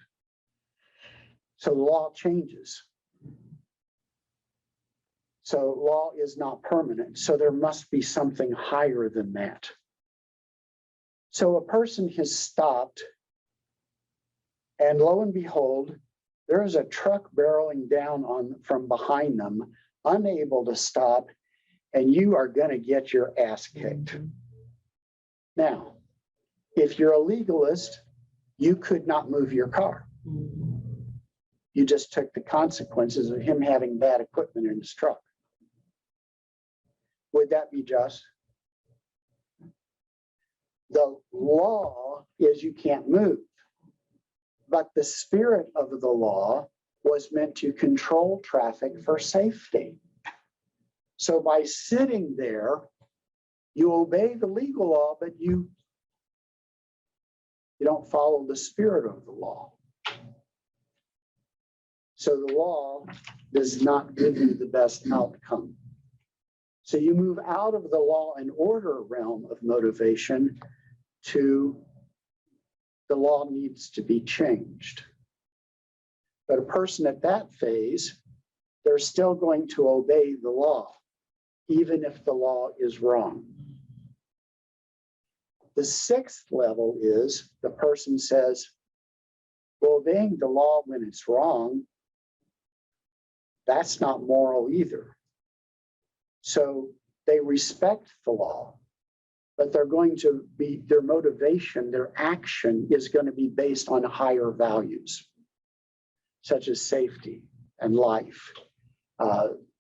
So the law changes. So law is not permanent. So there must be something higher than that. So a person has stopped, and lo and behold, there is a truck barreling down from behind them, unable to stop, and you are going to get your ass kicked. Now, if you're a legalist, you could not move your car. You just took the consequences of him having bad equipment in his truck. Would that be just? The law is you can't move, but the spirit of the law was meant to control traffic for safety. So by sitting there, you obey the legal law, but you don't follow the spirit of the law. So the law does not give you the best outcome. So you move out of the law and order realm of motivation to the law needs to be changed. But a person at that phase, they're still going to obey the law, even if the law is wrong. The sixth level is the person says, well, obeying the law when it's wrong, that's not moral either. So they respect the law, but they're going to be, their motivation, their action is going to be based on higher values, such as safety and life,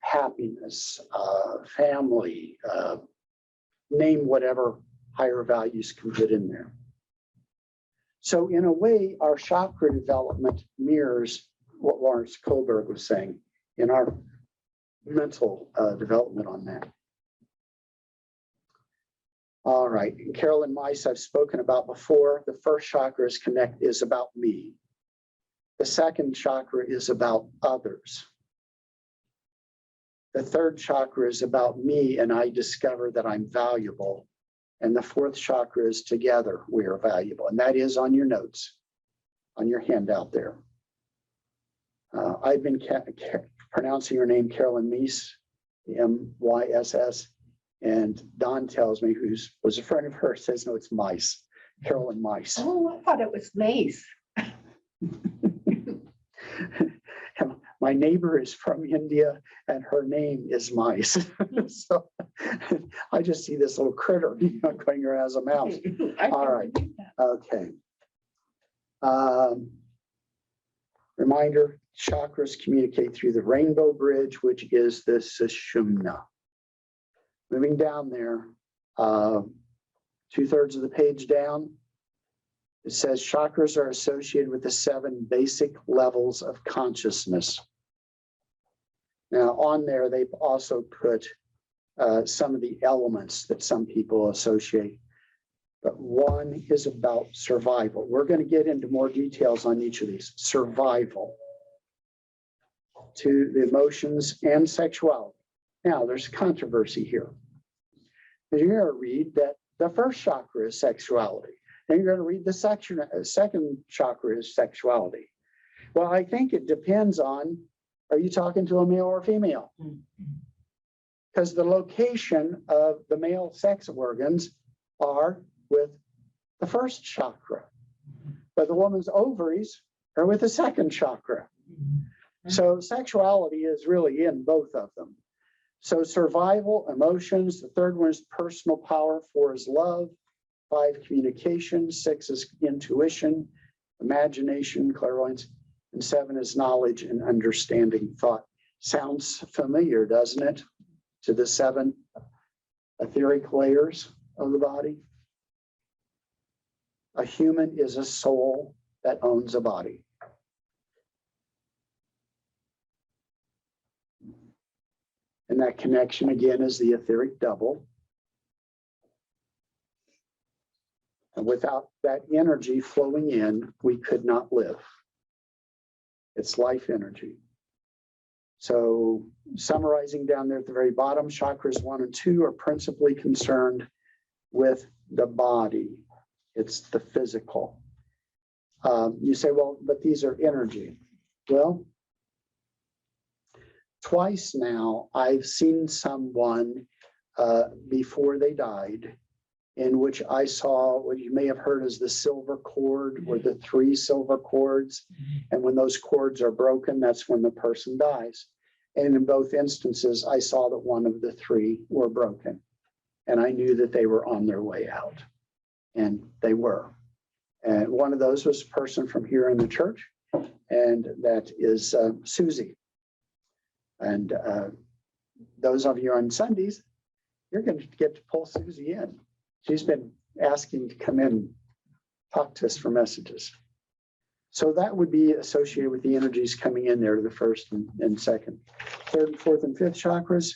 happiness, family, name whatever higher values can get in there. So in a way, our chakra development mirrors what Lawrence Kohlberg was saying in our mental development on that. All right, Carolyn Mice, I've spoken about before. The first chakra is about me. The second chakra is about others. The third chakra is about me, and I discover that I'm valuable. And the fourth chakra is together we are valuable. And that is on your notes, on your handout there. I've been pronouncing your name Carolyn Miss, M-Y-S-S. And Don tells me, who was a friend of hers, says, no, it's Mice, Carolyn Mice. Oh, I thought it was Mace. My neighbor is from India and her name is Mice. So I just see this little critter going around as a mouse. All right. Okay. Reminder, chakras communicate through the rainbow bridge, which is the Sushumna. Moving down there, 2/3 of the page down, it says chakras are associated with the 7 basic levels of consciousness. Now on there, they've also put some of the elements that some people associate, but one is about survival. We're going to get into more details on each of these. Survival, to the emotions and sexuality. Now there's controversy here. You're going to read that the first chakra is sexuality. Then you're going to read the second chakra is sexuality. Well, I think it depends on, are you talking to a male or female? Because the location of the male sex organs are with the first chakra, but the woman's ovaries are with the second chakra. So sexuality is really in both of them. So survival, emotions, the third one is personal power, 4 is love, 5 communication, 6 is intuition, imagination, clairvoyance, and 7 is knowledge and understanding thought. Sounds familiar, doesn't it? To the 7 etheric layers of the body. A human is a soul that owns a body. And that connection again is the etheric double. And without that energy flowing in, we could not live. It's life energy. So summarizing down there at the very bottom, chakras 1 and 2 are principally concerned with the body. It's the physical. You say, well, but these are energy. Well, twice now I've seen someone before they died in which I saw what you may have heard as the silver cord or the 3 silver cords. And when those cords are broken, that's when the person dies. And in both instances, I saw that one of the 3 were broken. And I knew that they were on their way out. And they were. And one of those was a person from here in the church. And that is Susie. And those of you on Sundays, you're going to get to pull Susie in. She's been asking to come in and talk to us for messages. So that would be associated with the energies coming in there, the first and second. Third, fourth, and fifth chakras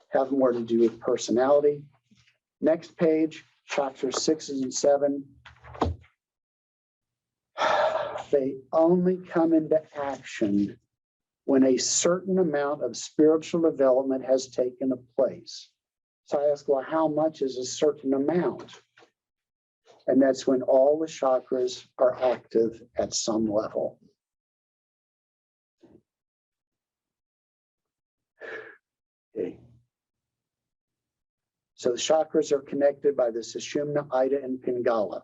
have more to do with personality. Next page, chakras 6 and 7. They only come into action when a certain amount of spiritual development has taken place. So I ask, well, how much is a certain amount? And that's when all the chakras are active at some level. Okay. So the chakras are connected by the Sushumna, Ida, and Pingala.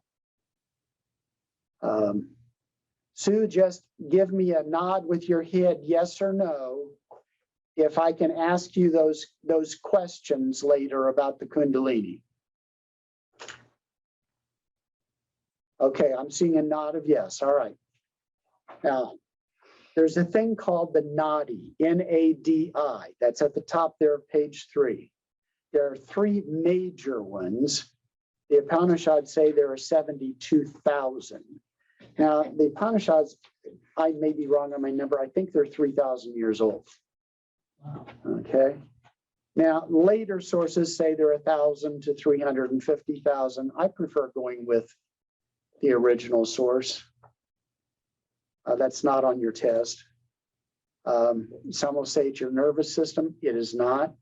Sue, just give me a nod with your head, yes or no, if I can ask you those questions later about the Kundalini. Okay, I'm seeing a nod of yes. All right. Now, there's a thing called the Nadi, N-A-D-I. That's at the top there of page 3. There are 3 major ones. The Upanishads say there are 72,000. Now, the Upanishads, I may be wrong on my number. I think they're 3,000 years old. Okay. Now, later sources say they're 1,000 to 350,000. I prefer going with the original source. That's not on your test. Some will say it's your nervous system. It is not,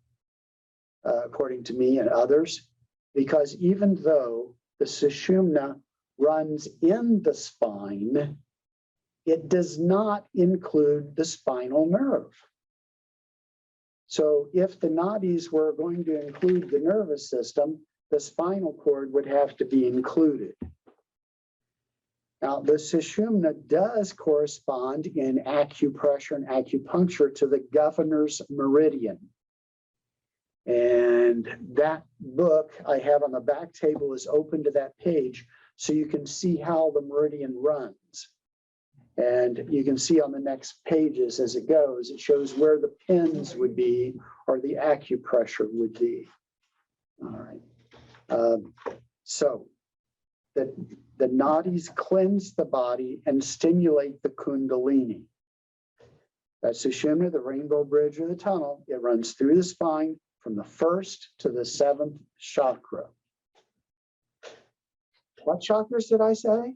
according to me and others, because even though the Sushumna runs in the spine, it does not include the spinal nerve. So if the nadis were going to include the nervous system, the spinal cord would have to be included. Now, the Sushumna does correspond in acupressure and acupuncture to the governor's meridian. And that book I have on the back table is open to that page, so you can see how the meridian runs. And you can see on the next pages as it goes, it shows where the pins would be or the acupressure would be. All right. So the nadis cleanse the body and stimulate the Kundalini. That's Sushumna, the rainbow bridge or the tunnel. It runs through the spine from the 1st to the 7th chakra. What chakras did I say?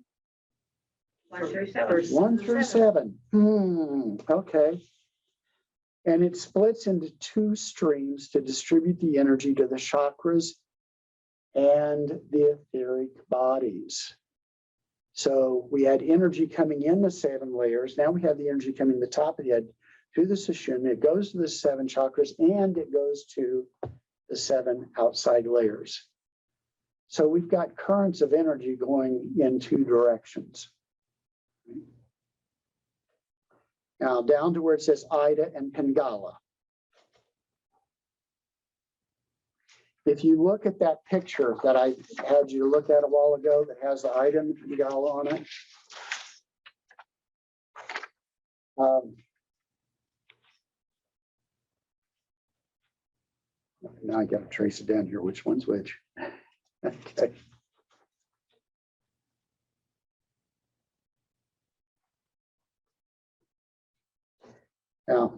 1 through 7. 1 through 7. Okay. And it splits into 2 streams to distribute the energy to the chakras and the etheric bodies. So we had energy coming in the 7 layers. Now we have the energy coming to the top of the head to the Sushumna. It goes to the 7 chakras and it goes to the 7 outside layers. So we've got currents of energy going in 2 directions. Now down to where it says Ida and Pingala. If you look at that picture that I had you look at a while ago that has the Ida and Pingala on it. Now I got to trace it down here, which one's which. Okay. Now,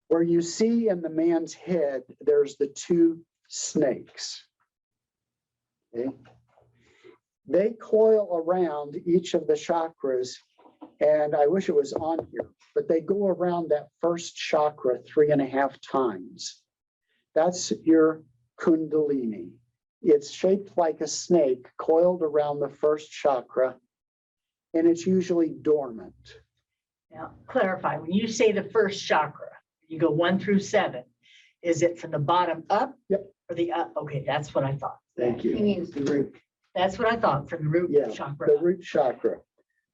Where you see in the man's head, there's the two snakes. Okay. They coil around each of the chakras, and I wish it was on here, but they go around that first chakra 3.5 times. That's your Kundalini. It's shaped like a snake coiled around the first chakra, and it's usually dormant. Now, clarify, when you say the first chakra, you go 1 through 7, is it from the bottom up? Yep. Or the up? Okay, that's what I thought. Thank He you. means The root, That's what I thought, from the root Yeah, chakra. the root chakra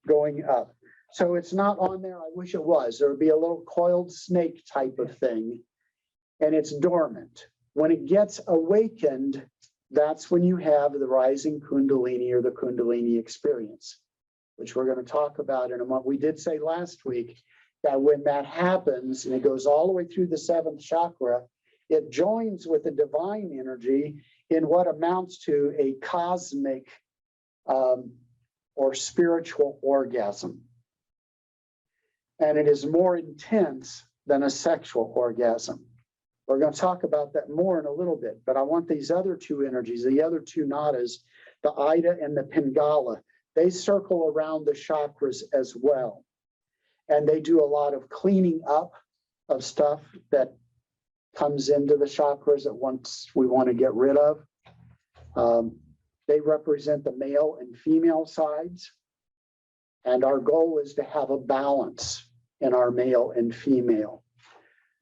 going up. So it's not on there. I wish it was. There would be a little coiled snake type of thing, and it's dormant. When it gets awakened, that's when you have the rising Kundalini or the Kundalini experience, which we're going to talk about in a moment. We did say last week that when that happens and it goes all the way through the 7th chakra, it joins with the divine energy in what amounts to a cosmic or spiritual orgasm. And it is more intense than a sexual orgasm. We're going to talk about that more in a little bit, but I want these other two energies, the other two nadas, the Ida and the Pingala, they circle around the chakras as well. And they do a lot of cleaning up of stuff that comes into the chakras that once we want to get rid of. They represent the male and female sides. And our goal is to have a balance in our male and female.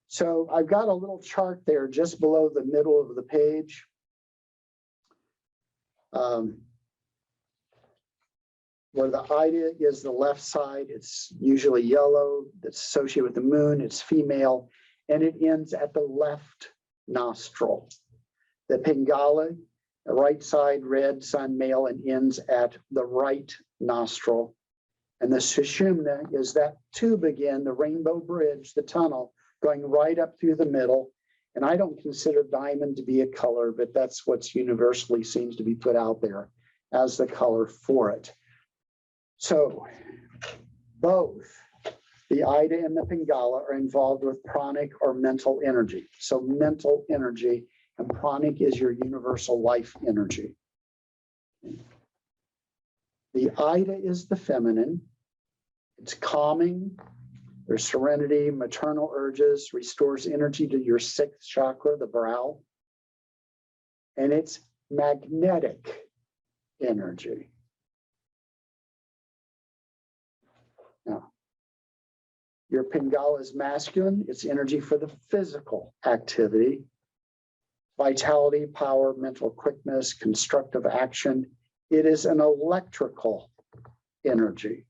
So I've got a little chart there just below the middle of the page. Where the Ida is the left side, it's usually yellow, that's associated with the moon, it's female, and it ends at the left nostril. The Pingala, the right side, red, sun, male, and ends at the right nostril. And the Sushumna is that tube again, the rainbow bridge, the tunnel, going right up through the middle. And I don't consider diamond to be a color, but that's what's universally seems to be put out there as the color for it. So both the Ida and the Pingala are involved with pranic or mental energy. So mental energy, and pranic is your universal life energy. The Ida is the feminine. It's calming. There's serenity, maternal urges, restores energy to your 6th chakra, the brow. And it's magnetic energy. Now, your Pingala is masculine. It's energy for the physical activity, vitality, power, mental quickness, constructive action. It is an electrical energy.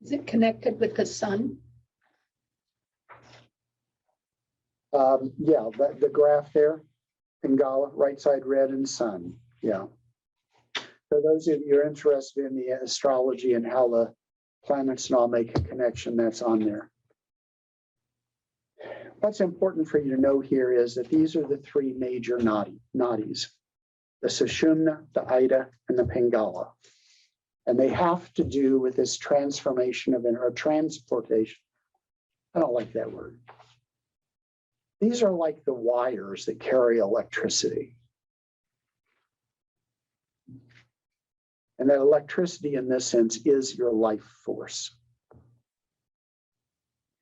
Is it connected with the sun? Yeah, the graph there, Pingala, right side red and sun. Yeah. For those of you who are interested in the astrology and how the planets and all make a connection, that's on there. What's important for you to know here is that these are the 3 major nadis, the Sushumna, the Ida, and the Pingala. And they have to do with this transformation of or transportation. I don't like that word. These are like the wires that carry electricity. And that electricity in this sense is your life force.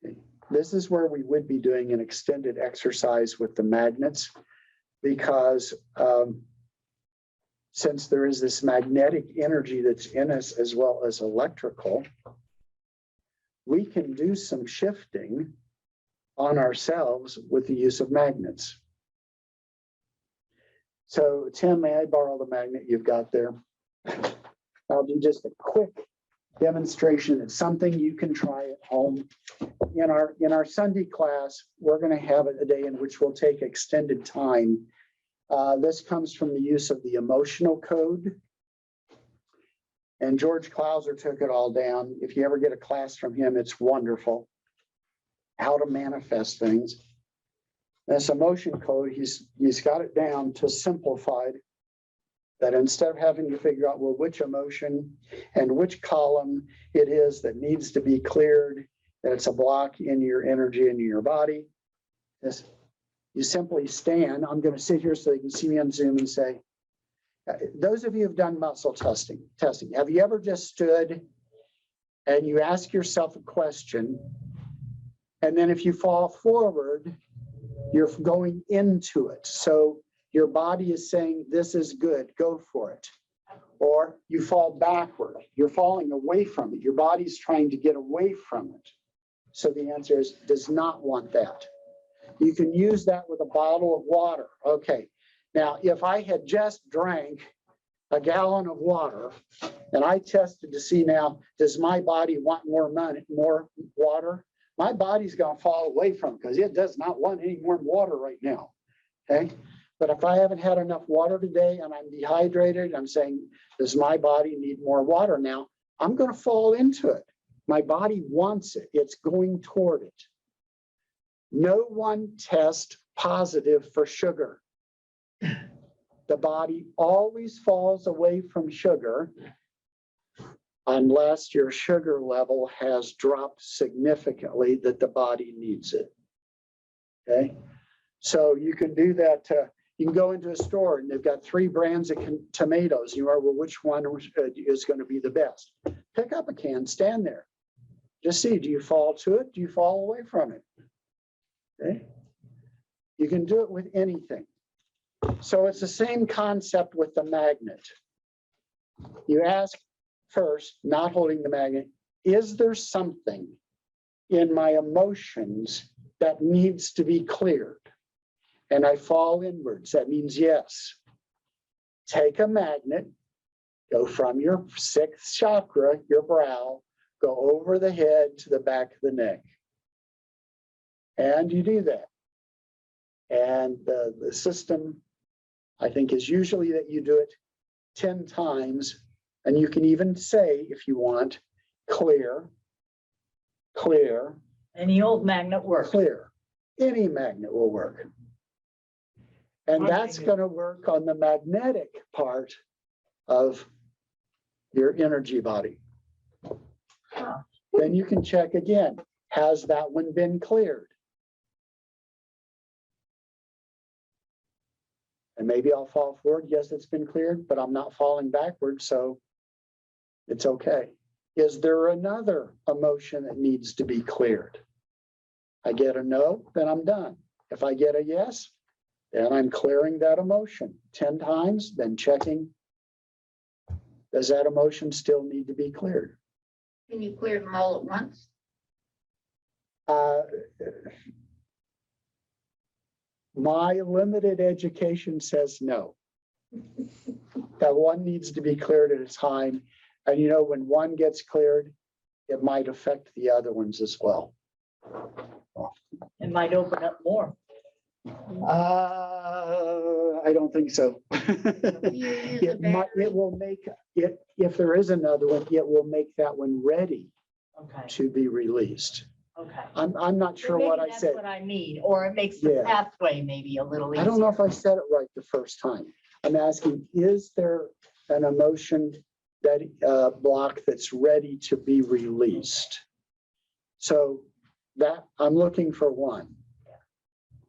Okay. This is where we would be doing an extended exercise with the magnets, because since there is this magnetic energy that's in us as well as electrical, we can do some shifting on ourselves with the use of magnets. So Tim, may I borrow the magnet you've got there? I'll do just a quick demonstration. It's something you can try at home. In our Sunday class, we're going to have a day in which we'll take extended time. This comes from the use of the emotional code. And George Clauser took it all down. If you ever get a class from him, it's wonderful. How to manifest things. This emotion code, he's got it down to simplified. That instead of having to figure out, well, which emotion and which column it is that needs to be cleared, that it's a block in your energy and in your body, is you simply stand. I'm going to sit here so you can see me on Zoom and say, those of you who've done muscle testing, have you ever just stood and you ask yourself a question, and then if you fall forward, you're going into it. So your body is saying, this is good, go for it. Or you fall backward, you're falling away from it. Your body's trying to get away from it. So the answer is, does not want that. You can use that with a bottle of water. Okay, now if I had just drank a gallon of water and I tested to see now, does my body want more water? My body's gonna fall away from it because it does not want any more water right now, okay? But if I haven't had enough water today and I'm dehydrated, I'm saying, does my body need more water now? I'm gonna fall into it. My body wants it, it's going toward it. No one tests positive for sugar. The body always falls away from sugar unless your sugar level has dropped significantly that the body needs it. Okay, so you can do that. You can go into a store and they've got 3 brands of tomatoes. You are, well, which one is going to be the best? Pick up a can, stand there. Just see, do you fall to it? Do you fall away from it? Okay, you can do it with anything. So it's the same concept with the magnet. You ask first, not holding the magnet, is there something in my emotions that needs to be cleared? And I fall inwards. That means yes. Take a magnet, go from your 6th chakra, your brow, go over the head to the back of the neck. And you do that. And the system, I think, is usually that you do it 10 times. And you can even say, if you want, clear, clear. Any old magnet works. Clear. Any magnet will work. And that's going to work on the magnetic part of your energy body. Then you can check again. Has that one been cleared? And maybe I'll fall forward. Yes, it's been cleared, but I'm not falling backwards, so it's okay. Is there another emotion that needs to be cleared? I get a no, then I'm done. If I get a yes, then I'm clearing that emotion 10 times, then checking, does that emotion still need to be cleared? Can you clear them all at once? My limited education says no. That one needs to be cleared at a time. And you know, when one gets cleared, it might affect the other ones as well. It might open up more. I don't think so. You use a It will make it, if there is another one, it will make that one ready Okay, to be released. okay. I'm not So sure maybe what I that's said. what I mean, or it makes the Yeah. pathway maybe a little easier. I don't know if I said it right the first time. I'm asking, is there an emotion that block that's ready to be released? So that I'm looking for one.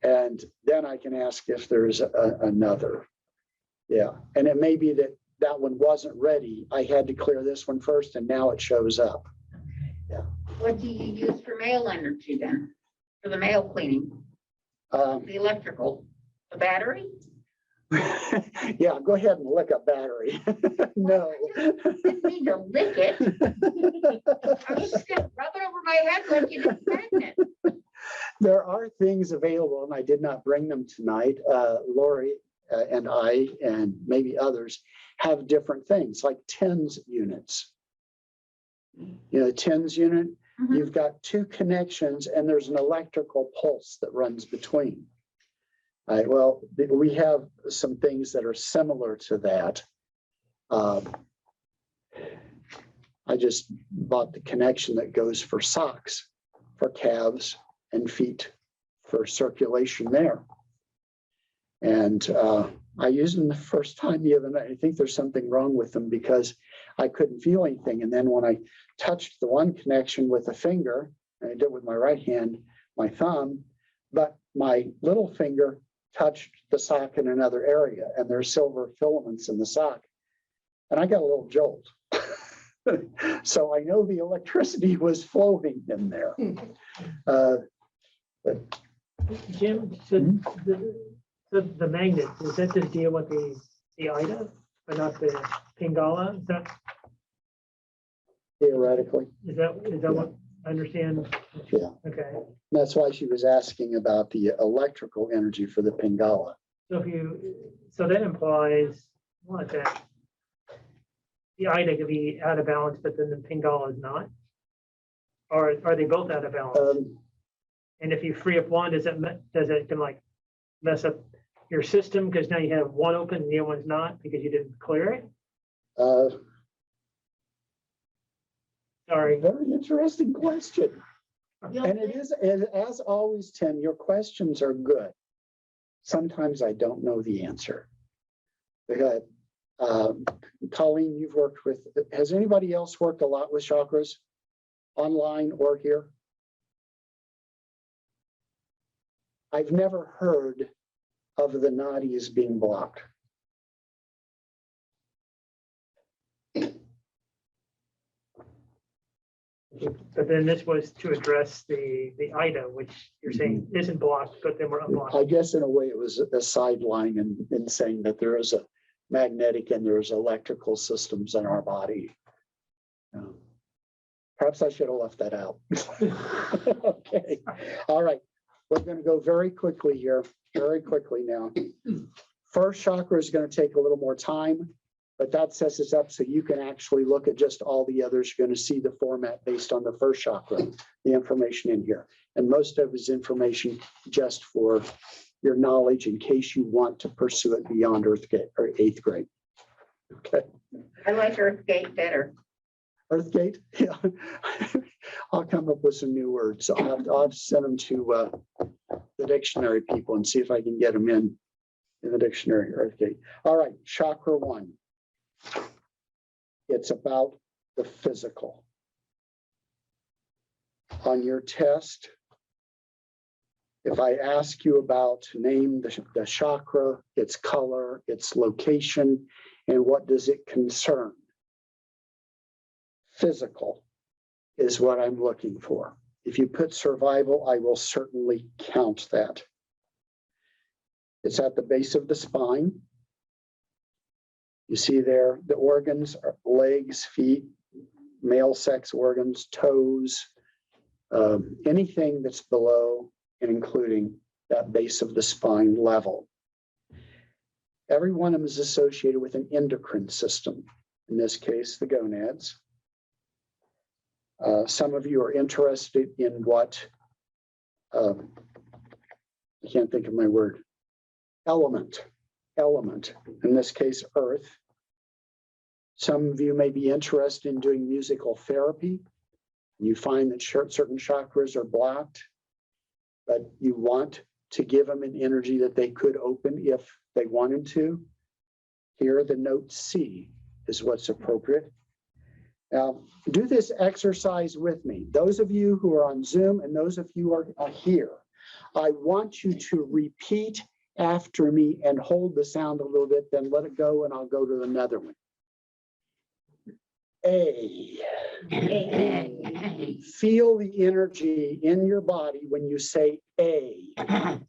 And then I can ask if there's another. Yeah, and it may be that that one wasn't ready. I had to clear this one first and now it shows up. What do you use for male energy then? For the male cleaning? The electrical, the battery? Yeah, go ahead and lick a battery. No. Didn't mean to lick it. I was just gonna rub it over my head like you did a magnet. There are things available, and I did not bring them tonight. Lori and I, and maybe others, have different things like TENS units. You know, TENS unit, Mhm. you've got 2 connections and there's an electrical pulse that runs between. All right, well, we have some things that are similar to that. I just bought the connection that goes for socks, for calves and feet, for circulation there. And I used them the first time the other night. I think there's something wrong with them because I couldn't feel anything. And then when I touched the one connection with the finger, and I did it with my right hand, my thumb, but my little finger touched the sock in another area, and there's silver filaments in the sock. And I got a little jolt. So I know the electricity was flowing in there. Jim, so the magnet, does that just deal with the Ida, but not the Pingala? Theoretically, Is that what I understand? yeah. Okay, That's why she was asking about the electrical energy for the Pingala. so that implies what, that the Ida could be out of balance, but then the Pingala is not? Or are they both out of balance? And if you free up one, does it can like mess up your system because now you have one open and the other one's not because you didn't clear it? Sorry. Very interesting question. And it is, and as always, Tim, your questions are good. Sometimes I don't know the answer. Because, Colleen, you've worked with, has anybody else worked a lot with chakras? Online or here? I've never heard of the nadis being blocked. But then this was to address the Ida, which you're saying isn't blocked, but then we're unblocked. I guess in a way it was a sideline in saying that there is a magnetic and there's electrical systems in our body. Perhaps I should have left that out. Okay, all right. We're going to go very quickly here, very quickly now. First chakra is going to take a little more time, but that sets us up so you can actually look at just all the others. You're going to see the format based on the first chakra, the information in here. And most of it is information just for your knowledge in case you want to pursue it beyond Earth Gate or 8th grade. Okay. I like Earth Gate better. Earth Gate, yeah. I'll come up with some new words. I'll send them to the dictionary people and see if I can get them in the dictionary. Earth Gate. All right, chakra 1. It's about the physical. On your test, if I ask you about name the chakra, its color, its location, and what does it concern? Physical is what I'm looking for. If you put survival, I will certainly count that. It's at the base of the spine. You see there, the organs are legs, feet, male sex organs, toes, anything that's below and including that base of the spine level. Every one of them is associated with an endocrine system. In this case, the gonads. Some of you are interested in what, I can't think of my word, element, in this case, earth. Some of you may be interested in doing musical therapy. You find that certain chakras are blocked, but you want to give them an energy that they could open if they wanted to. Here, the note C is what's appropriate. Now, do this exercise with me. Those of you who are on Zoom and those of you who are here, I want you to repeat after me and hold the sound a little bit, then let it go and I'll go to another one. A. Feel the energy in your body when you say A.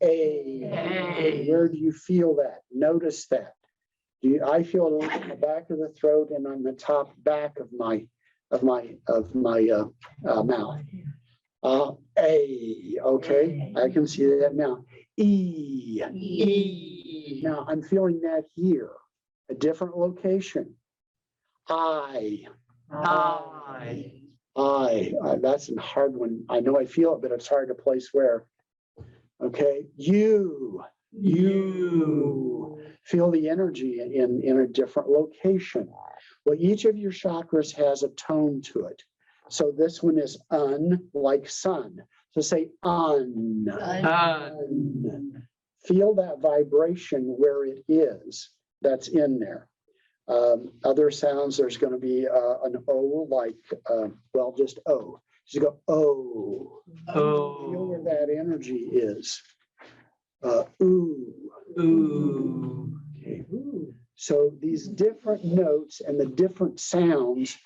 A. Where do you feel that? Notice that. I feel it on the back of the throat and on the top back of my mouth. A. Okay, I can see that now. E. E. Now I'm feeling that here, a different location. I. That's a hard one. I know I feel it, but it's hard to place where. Okay, you. Feel the energy in a different location. Well, each of your chakras has a tone to it. So this one is un, like sun. So say un. feel that vibration where it is, that's in there. Other sounds, there's going to be an O, like, well, just O. You go, oh. Feel where that energy is. Ooh. Ooh. Okay. So these different notes and the different sounds,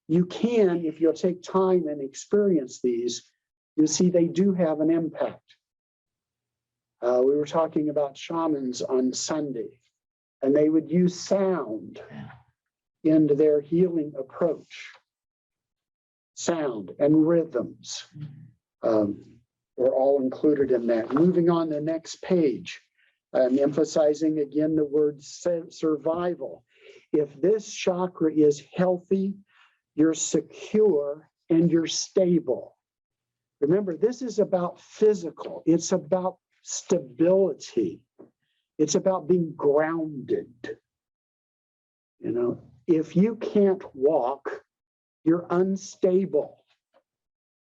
you can, if you'll take time and experience these, you'll see they do have an impact. We were talking about shamans on Sunday, and they would use sound into their healing approach. Sound and rhythms were all included in that. Moving on to the next page, I'm emphasizing again the word survival. If this chakra is healthy, you're secure and you're stable. Remember, this is about physical. It's about stability. It's about being grounded. You know, if you can't walk, you're unstable.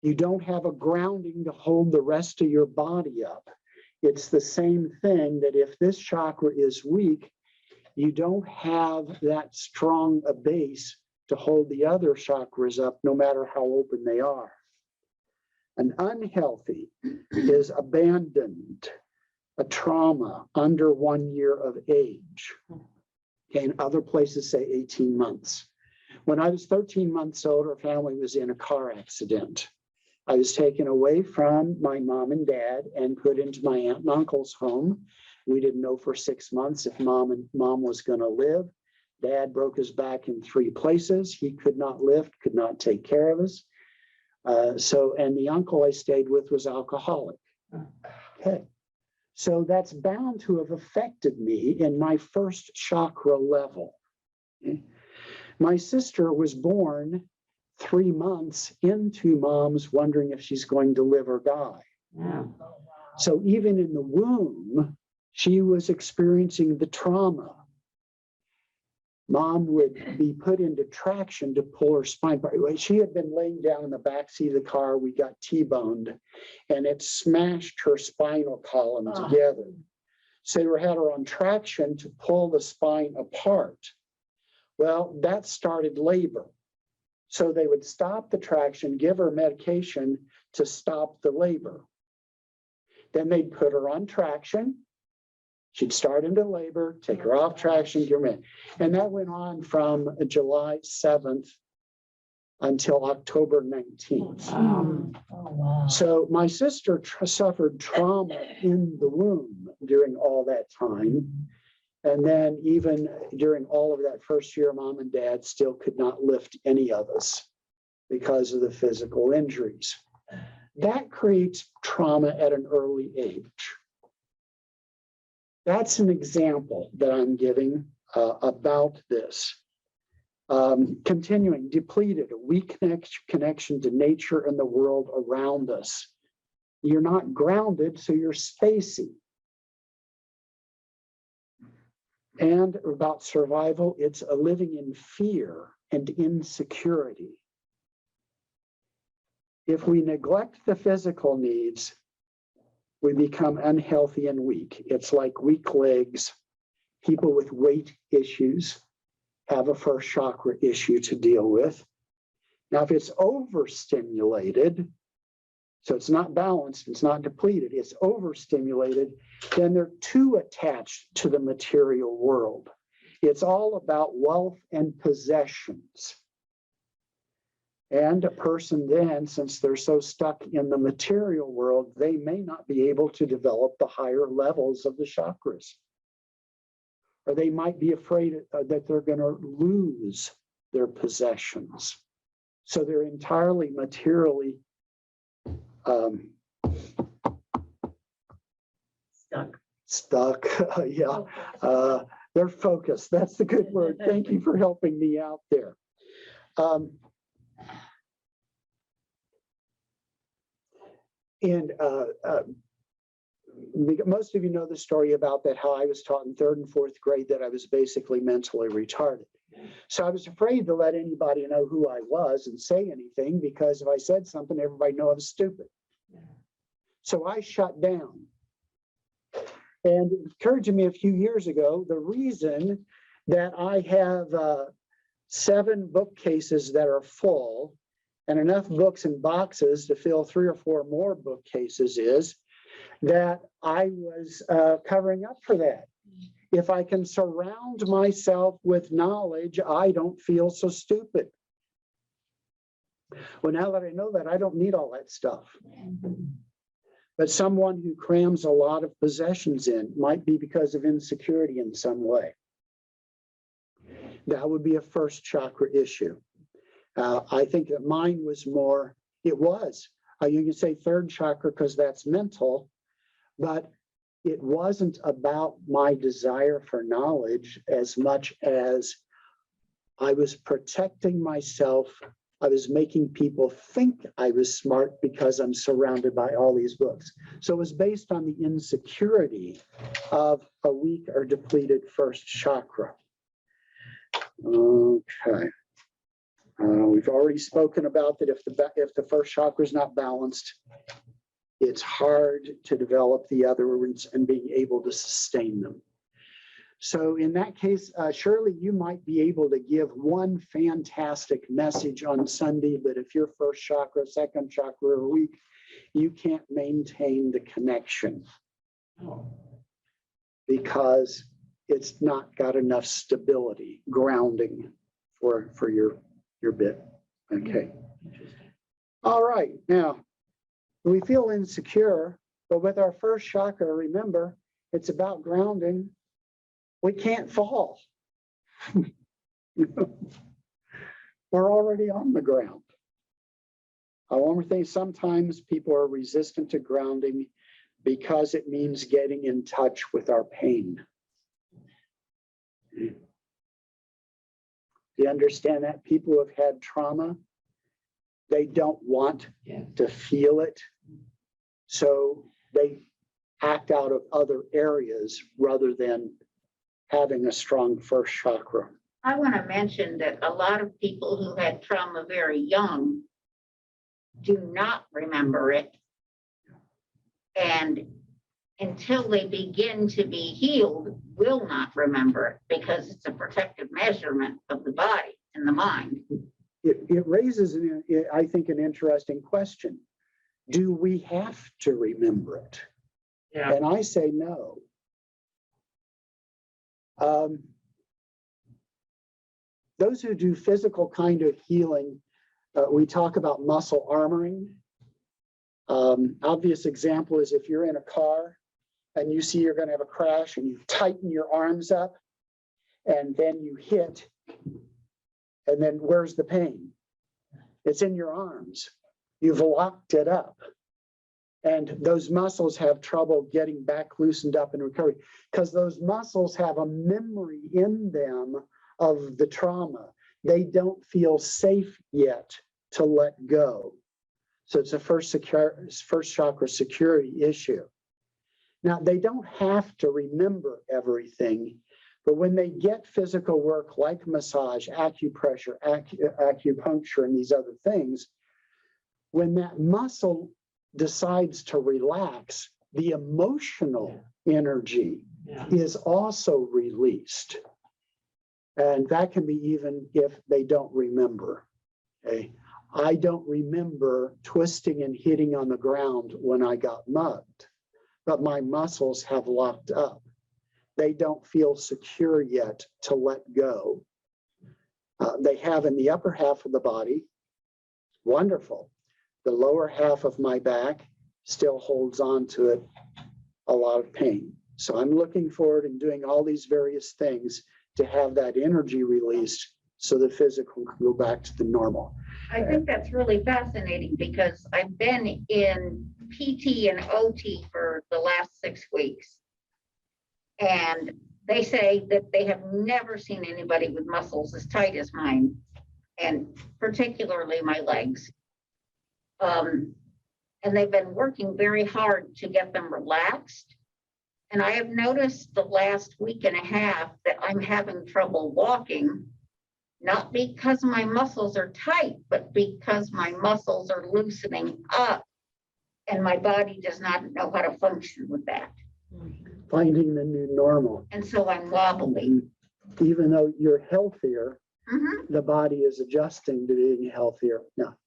You don't have a grounding to hold the rest of your body up. It's the same thing that if this chakra is weak, you don't have that strong a base to hold the other chakras up, no matter how open they are. An unhealthy is abandoned, a trauma under 1 year of age. Okay, and other places say 18 months. When I was 13 months old, our family was in a car accident. I was taken away from my mom and dad and put into my aunt and uncle's home. We didn't know for 6 months if mom was going to live. Dad broke his back in 3 places. He could not lift, could not take care of us. And the uncle I stayed with was alcoholic. Okay. So that's bound to have affected me in my first chakra level. Okay. My sister was born 3 months into mom's wondering if she's going to live or die. Yeah. So even in the womb, she was experiencing the trauma. Mom would be put into traction to pull her spine. She had been laying down in the backseat of the car. We got T-boned, and it smashed her spinal column together. So they had her on traction to pull the spine apart. Well, that started labor. So they would stop the traction, give her medication to stop the labor. Then they'd put her on traction. She'd start into labor, take her off traction, give her med. And that went on from July 7th until October 19th. Oh, wow. So my sister suffered trauma in the womb during all that time. And then even during all of that first year, mom and dad still could not lift any of us because of the physical injuries. That creates trauma at an early age. That's an example that I'm giving about this. Continuing, depleted, a weak connection to nature and the world around us. You're not grounded, so you're spacey. And about survival, it's a living in fear and insecurity. If we neglect the physical needs, we become unhealthy and weak. It's like weak legs. People with weight issues have a first chakra issue to deal with. Now, if it's overstimulated, so it's not balanced, it's not depleted, it's overstimulated, then they're too attached to the material world. It's all about wealth and possessions. And a person then, since they're so stuck in the material world, they may not be able to develop the higher levels of the chakras. Or they might be afraid that they're going to lose their possessions. So they're entirely materially stuck. Yeah. They're focused. That's the good word. Thank you for helping me out there. Most of you know the story about that, how I was taught in 3rd and 4th grade that I was basically mentally retarded. So I was afraid to let anybody know who I was and say anything, because if I said something, everybody knew I was stupid. So I shut down. And it occurred to me a few years ago, the reason that I have 7 bookcases that are full and enough books in boxes to fill 3 or 4 more bookcases is that I was covering up for that. If I can surround myself with knowledge, I don't feel so stupid. Well, now that I know that, I don't need all that stuff. But someone who crams a lot of possessions in might be because of insecurity in some way. That would be a first chakra issue. I think that mine was more, it was, you can say third chakra because that's mental, but it wasn't about my desire for knowledge as much as I was protecting myself. I was making people think I was smart because I'm surrounded by all these books. So it was based on the insecurity of a weak or depleted first chakra. Okay. We've already spoken about that if the first chakra is not balanced, it's hard to develop the other ones and being able to sustain them. So in that case, surely you might be able to give one fantastic message on Sunday, but if your first chakra, second chakra are weak, you can't maintain the connection because it's not got enough stability, grounding for your bit. Okay. All right. Now, we feel insecure, but with our first chakra, remember, it's about grounding. We can't fall. We're already on the ground. One more thing, sometimes people are resistant to grounding because it means getting in touch with our pain. Do you understand that? People who have had trauma, they don't want to feel it. So they act out of other areas rather than having a strong first chakra. I want to mention that a lot of people who had trauma very young do not remember it. And until they begin to be healed, will not remember it because it's a protective measurement of the body and the mind. It raises, I think, an interesting question. Do we have to remember it? Yeah. And I say no. Those who do physical kind of healing, we talk about muscle armoring. Obvious example is if you're in a car and you see you're going to have a crash and you tighten your arms up and then you hit, and then where's the pain? It's in your arms. You've locked it up. And those muscles have trouble getting back loosened up and recovery because those muscles have a memory in them of the trauma. They don't feel safe yet to let go. So it's a first chakra security issue. Now, they don't have to remember everything, but when they get physical work like massage, acupressure, acupuncture, and these other things, when that muscle decides to relax, the emotional energy is also released. And that can be even if they don't remember. Okay. I don't remember twisting and hitting on the ground when I got mugged, but my muscles have locked up. They don't feel secure yet to let go. They have in the upper half of the body, wonderful. The lower half of my back still holds on to it, a lot of pain. So I'm looking forward and doing all these various things to have that energy released so the physical can go back to the normal. I think that's really fascinating because I've been in PT and OT for the last 6 weeks. And they say that they have never seen anybody with muscles as tight as mine, and particularly my legs. And they've been working very hard to get them relaxed. And I have noticed the last week and a half that I'm having trouble walking, not because my muscles are tight, but because my muscles are loosening up and my body does not know how to function with that. finding the new normal. And so I'm wobbly. Even though you're healthier, Mhm. the body is adjusting to being healthier. Now,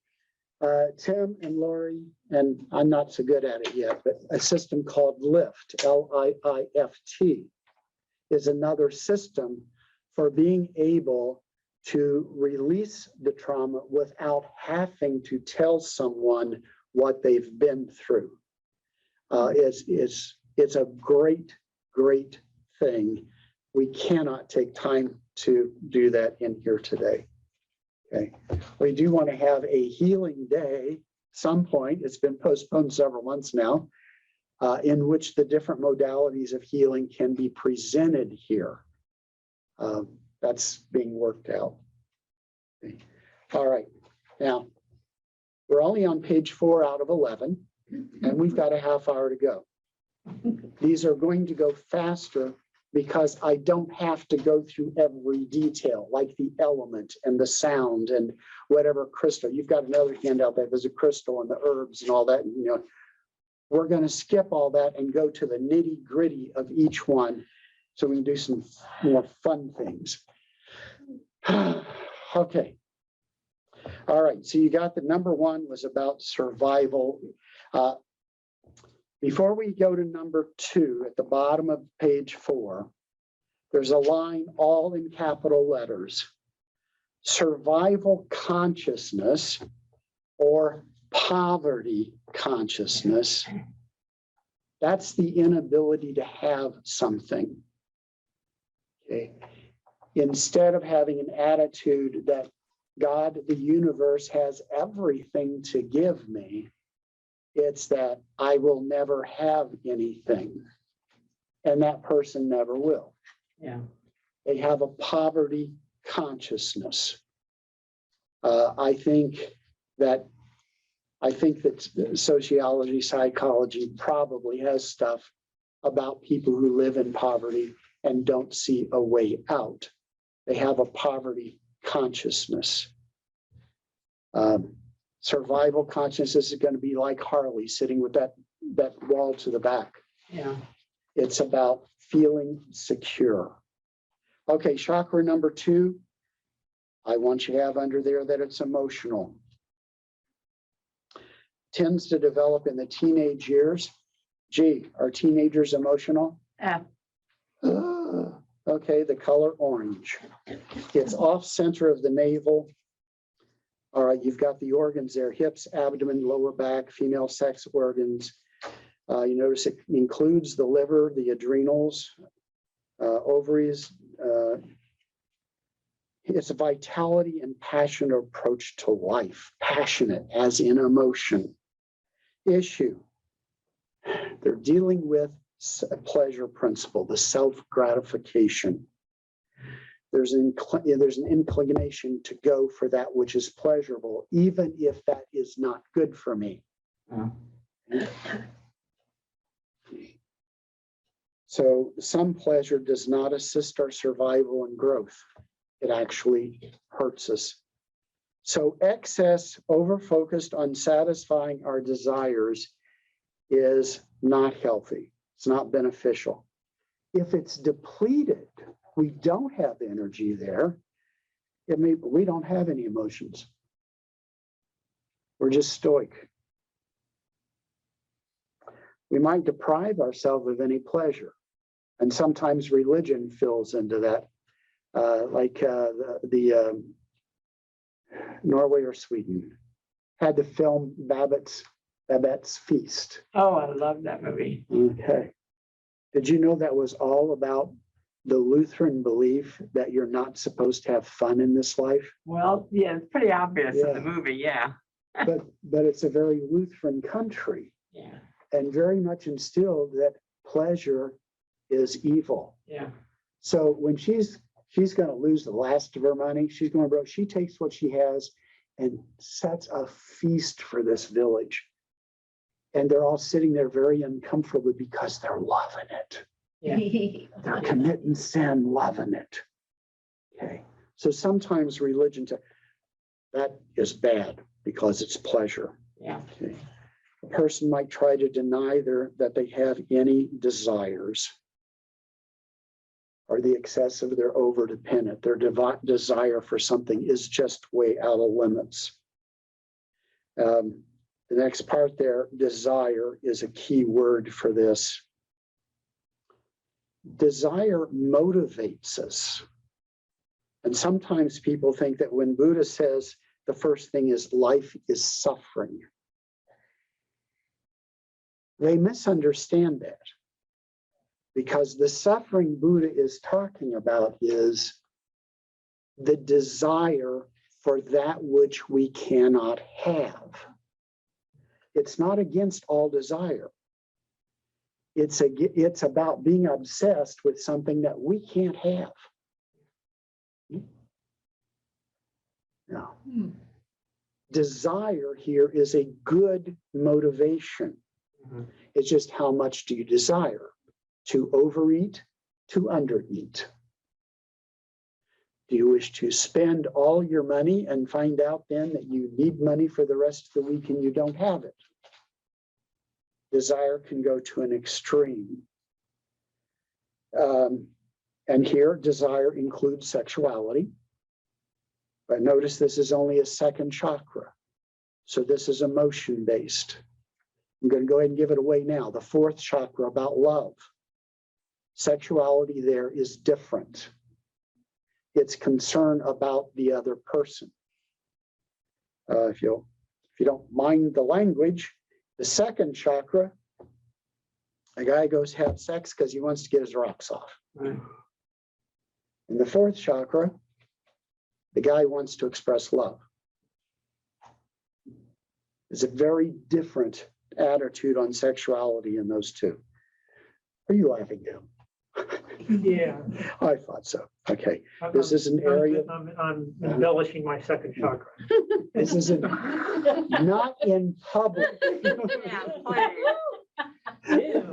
Tim and Lori, and I'm not so good at it yet, but a system called LIFT, LIIFT, is another system for being able to release the trauma without having to tell someone what they've been through. It's a great, great thing. We cannot take time to do that in here today. Okay, we do want to have a healing day some point. It's been postponed several months now, in which the different modalities of healing can be presented here. That's being worked out. Okay. All right, now we're only on page 4 out of 11, and we've got a half hour to go. These are going to go faster because I don't have to go through every detail, like the element and the sound and whatever crystal. You've got another handout that there's a crystal and the herbs and all that. And, we're going to skip all that and go to the nitty gritty of each one so we can do some more fun things. Okay. All right. So you got the number 1 was about survival. Before we go to number 2, at the bottom of page 4, there's a line all in capital letters. Survival consciousness or poverty consciousness. That's the inability to have something. Okay. Instead of having an attitude that God, the universe, has everything to give me, it's that I will never have anything. And that person never will. Yeah. They have a poverty consciousness. I think that sociology, psychology probably has stuff about people who live in poverty and don't see a way out. They have a poverty consciousness. Survival consciousness is going to be like Harley sitting with that wall to the back. Yeah. It's about feeling secure. Okay, chakra number 2. I want you to have under there that it's emotional. Tends to develop in the teenage years. Gee, are teenagers emotional? Yeah. Okay, the color orange. It's off center of the navel. All right, you've got the organs there: hips, abdomen, lower back, female sex organs. You notice it includes the liver, the adrenals, ovaries. It's a vitality and passionate approach to life, passionate as in emotion. Issue. They're dealing with a pleasure principle, the self-gratification. There's an inclination to go for that which is pleasurable, even if that is not good for me. So some pleasure does not assist our survival and growth. It actually hurts us. So excess, over-focused on satisfying our desires is not healthy. It's not beneficial. If it's depleted, we don't have energy there. We don't have any emotions. We're just stoic. We might deprive ourselves of any pleasure. And sometimes religion fills into that, like Norway or Sweden had the film Babette's Feast. Oh, I love that movie. Okay. Did you know that was all about the Lutheran belief that you're not supposed to have fun in this life? Well, yeah, it's pretty obvious in Yeah. the movie. Yeah. But it's a very Lutheran country, Yeah. and very much instilled that pleasure is evil. Yeah. So when she's going to lose the last of her money, she's going broke. She takes what she has and sets a feast for this village. And they're all sitting there very uncomfortably because they're loving it. Yeah. They're committing sin, loving it. Okay. So sometimes religion, that is bad because it's pleasure. Yeah. Okay. A person might try to deny that they have any desires. or the excessive, they're over dependent. Their desire for something is just way out of limits. The next part there, desire, is a key word for this. Desire motivates us. And sometimes people think that when Buddha says the first thing is life is suffering, they misunderstand that. Because the suffering Buddha is talking about is the desire for that which we cannot have. It's not against all desire. It's about being obsessed with something that we can't have. No. Desire here is a good motivation. It's just how much do you desire? To overeat, to undereat? Do you wish to spend all your money and find out then that you need money for the rest of the week and you don't have it? Desire can go to an extreme. And here, desire includes sexuality. But notice this is only a second chakra. So this is emotion-based. I'm going to go ahead and give it away now. The fourth chakra about love. Sexuality there is different. It's concern about the other person. If you don't mind the language, the second chakra, a guy goes have sex because he wants to get his rocks off. In the fourth chakra, the guy wants to express love. There's a very different attitude on sexuality in those two. Are you laughing now? Yeah. I thought so. Okay. This is an area. I'm embellishing my second chakra. This is not in public. Yeah, please. Yeah.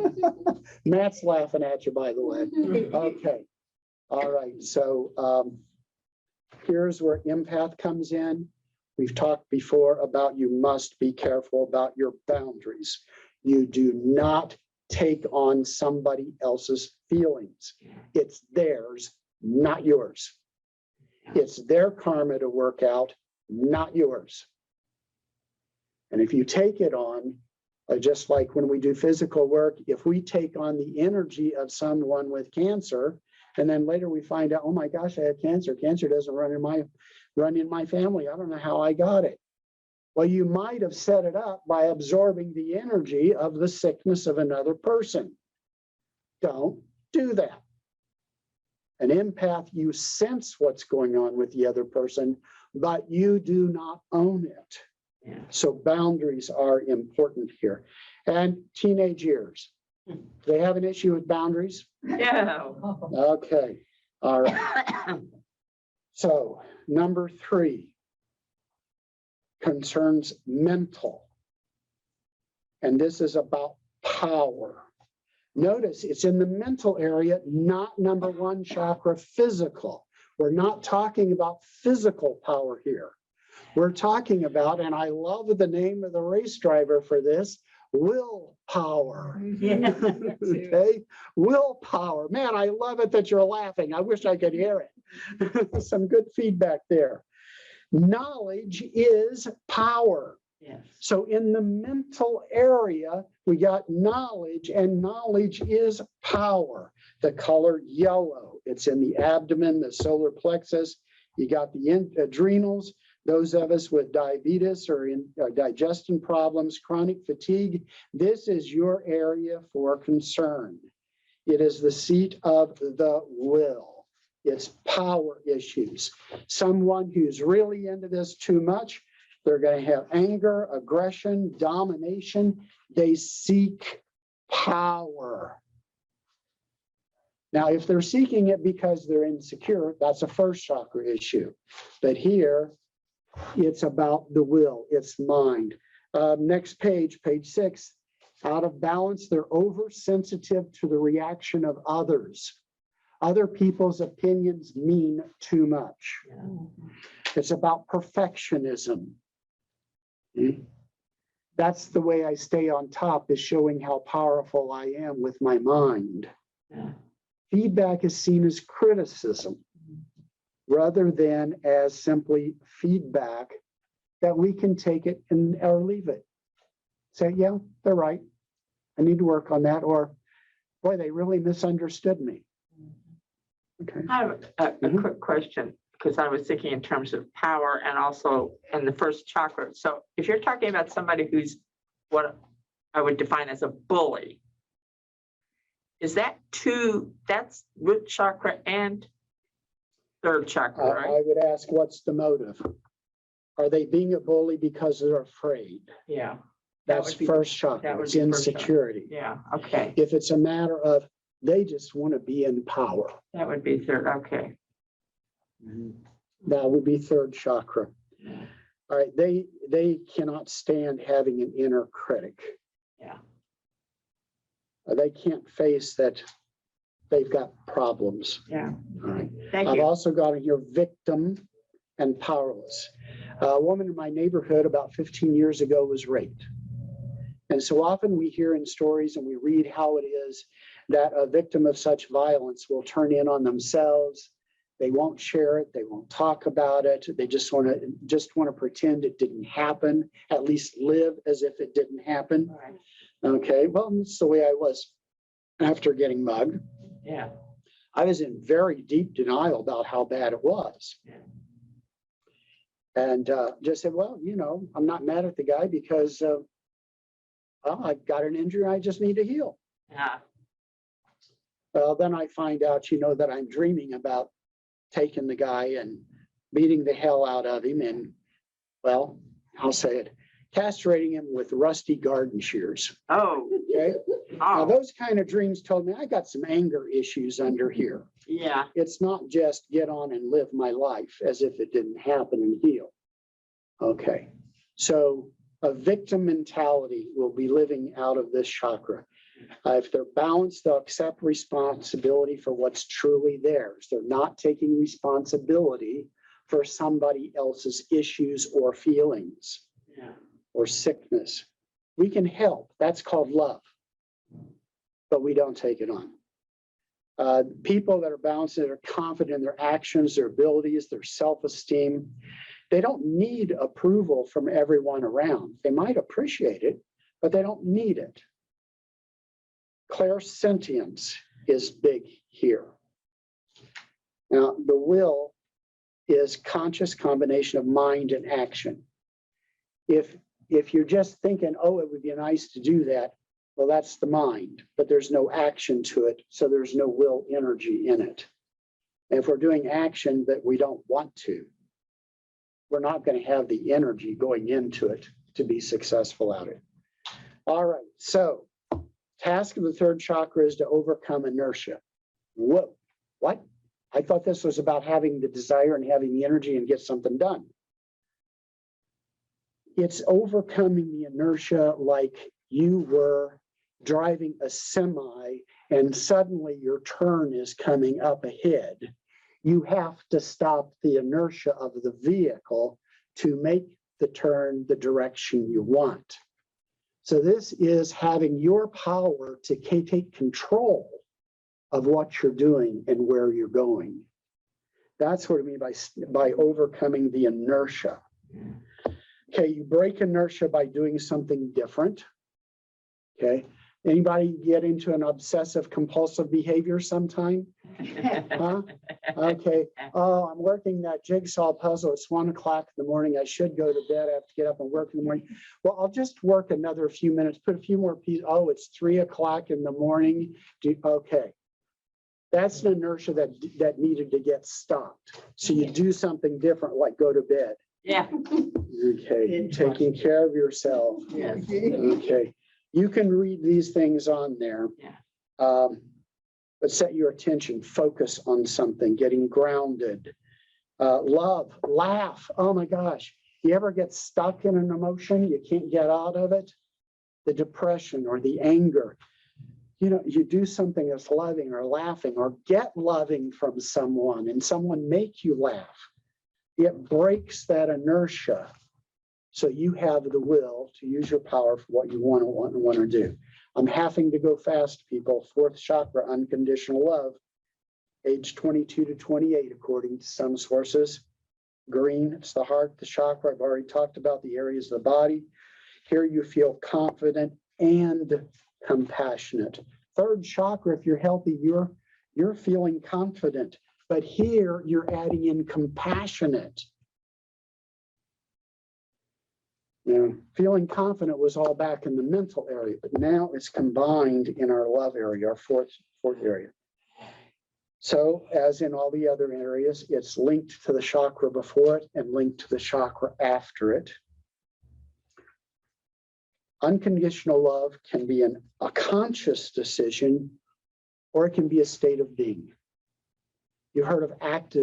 Matt's laughing at you, by the way. Okay. All right. So here's where empath comes in. We've talked before about you must be careful about your boundaries. You do not take on somebody else's feelings. It's theirs, not yours. It's their karma to work out, not yours. And if you take it on, just like when we do physical work, if we take on the energy of someone with cancer, and then later we find out, oh my gosh, I have cancer. Cancer doesn't run in my family. I don't know how I got it. Well, you might have set it up by absorbing the energy of the sickness of another person. Don't do that. An empath, you sense what's going on with the other person, but you do not own it. Yeah. So boundaries are important here. And teenage years. Do they have an issue with boundaries? Yeah. Okay. All right. So number 3 concerns mental. And this is about power. Notice it's in the mental area, not number 1 chakra, physical. We're not talking about physical power here. We're talking about, and I love the name of the race driver for this, willpower. Yeah. Okay, willpower. Man, I love it that you're laughing. I wish I could hear it. Some good feedback there. Knowledge is power. Yes. So in the mental area, we got knowledge, and knowledge is power. The color yellow, it's in the abdomen, the solar plexus. You got the adrenals. Those of us with diabetes or in digestion problems, chronic fatigue, this is your area for concern. It is the seat of the will. It's power issues. Someone who's really into this too much, they're going to have anger, aggression, domination. They seek power. Now, if they're seeking it because they're insecure, that's a first chakra issue. But here, it's about the will, it's mind. Next page, page 6, out of balance, they're oversensitive to the reaction of others. Other people's opinions mean too much. It's about perfectionism. That's the way I stay on top, is showing how powerful I am with my mind. feedback is seen as criticism rather than as simply feedback that we can take it and or leave it. Say, yeah, they're right. I need to work on that. Or, boy, they really misunderstood me. Okay. I have a Mhm. quick question, because I was thinking in terms of power and also in the first chakra. So if you're talking about somebody who's what I would define as a bully, is that that's root chakra and third chakra, right? I would ask, what's the motive? Are they being a bully because they're afraid? Yeah. That That's would be- first that chakra. would It's be first chakra. insecurity. Yeah, okay. If it's a matter of they just want to be in power, That would be third, okay. that would be third chakra. Yeah. All right, they cannot stand having an inner critic. Yeah. They can't face that they've got problems. Yeah. All right. Thank I've you. also got in here victim and powerless. A woman in my neighborhood about 15 years ago was raped. And so often we hear in stories and we read how it is that a victim of such violence will turn in on themselves. They won't share it. They won't talk about it. They just want to pretend it didn't happen, at least live as if it didn't happen. All right. Okay, well, that's the way I was after getting mugged. Yeah. I was in very deep denial about how bad it was. Yeah. And just said, well, I'm not mad at the guy because well, I got an injury. I just need to heal. Yeah. Well, then I find out, that I'm dreaming about taking the guy and beating the hell out of him. And, well, I'll say it, castrating him with rusty garden shears. Oh, Okay. Now, oh, those kind of dreams told me I got some anger issues under here. yeah. It's not just get on and live my life as if it didn't happen and heal. Okay. So a victim mentality will be living out of this chakra. If they're balanced, they'll accept responsibility for what's truly theirs. They're not taking responsibility for somebody else's issues or feelings Yeah. or sickness. We can help. That's called love. But we don't take it on. People that are balanced, that are confident in their actions, their abilities, their self-esteem, they don't need approval from everyone around. They might appreciate it, but they don't need it. Clairsentience is big here. Now, the will is conscious combination of mind and action. If you're just thinking, oh, it would be nice to do that, well, that's the mind, but there's no action to it, so there's no will energy in it. And if we're doing action that we don't want to, we're not going to have the energy going into it to be successful at it. All right, so task of the third chakra is to overcome inertia. Whoa, what? I thought this was about having the desire and having the energy and get something done. It's overcoming the inertia like you were driving a semi and suddenly your turn is coming up ahead. You have to stop the inertia of the vehicle to make the turn the direction you want. So this is having your power to take control of what you're doing and where you're going. That's what I mean by overcoming the inertia. Okay, you break inertia by doing something different. Okay, anybody get into an obsessive compulsive behavior sometime? Huh? Okay. Oh, I'm working that jigsaw puzzle. It's 1 o'clock in the morning. I should go to bed. I have to get up and work in the morning. Well, I'll just work another few minutes, put a few more pieces. Oh, it's 3 o'clock in the morning. Okay. That's an inertia that needed to get stopped. So you do something different, like go to bed. Yeah. Okay. Taking care of yourself. Yes. Okay. You can read these things on there. Yeah. But set your attention, focus on something, getting grounded. Love, laugh. Oh my gosh. You ever get stuck in an emotion? You can't get out of it? The depression or the anger. You do something that's loving or laughing or get loving from someone and someone make you laugh. It breaks that inertia. So you have the will to use your power for what you want to do. I'm having to go fast, people. Fourth chakra, unconditional love. age 22 to 28, according to some sources. Green, it's the heart, the chakra. I've already talked about the areas of the body. Here you feel confident and compassionate. Third chakra, if you're healthy, you're feeling confident, but here you're adding in compassionate. Now, feeling confident was all back in the mental area, but now it's combined in our love area, our fourth area. So as in all the other areas, it's linked to the chakra before it and linked to the chakra after it. Unconditional love can be a conscious decision, or it can be a state of being. You heard of act,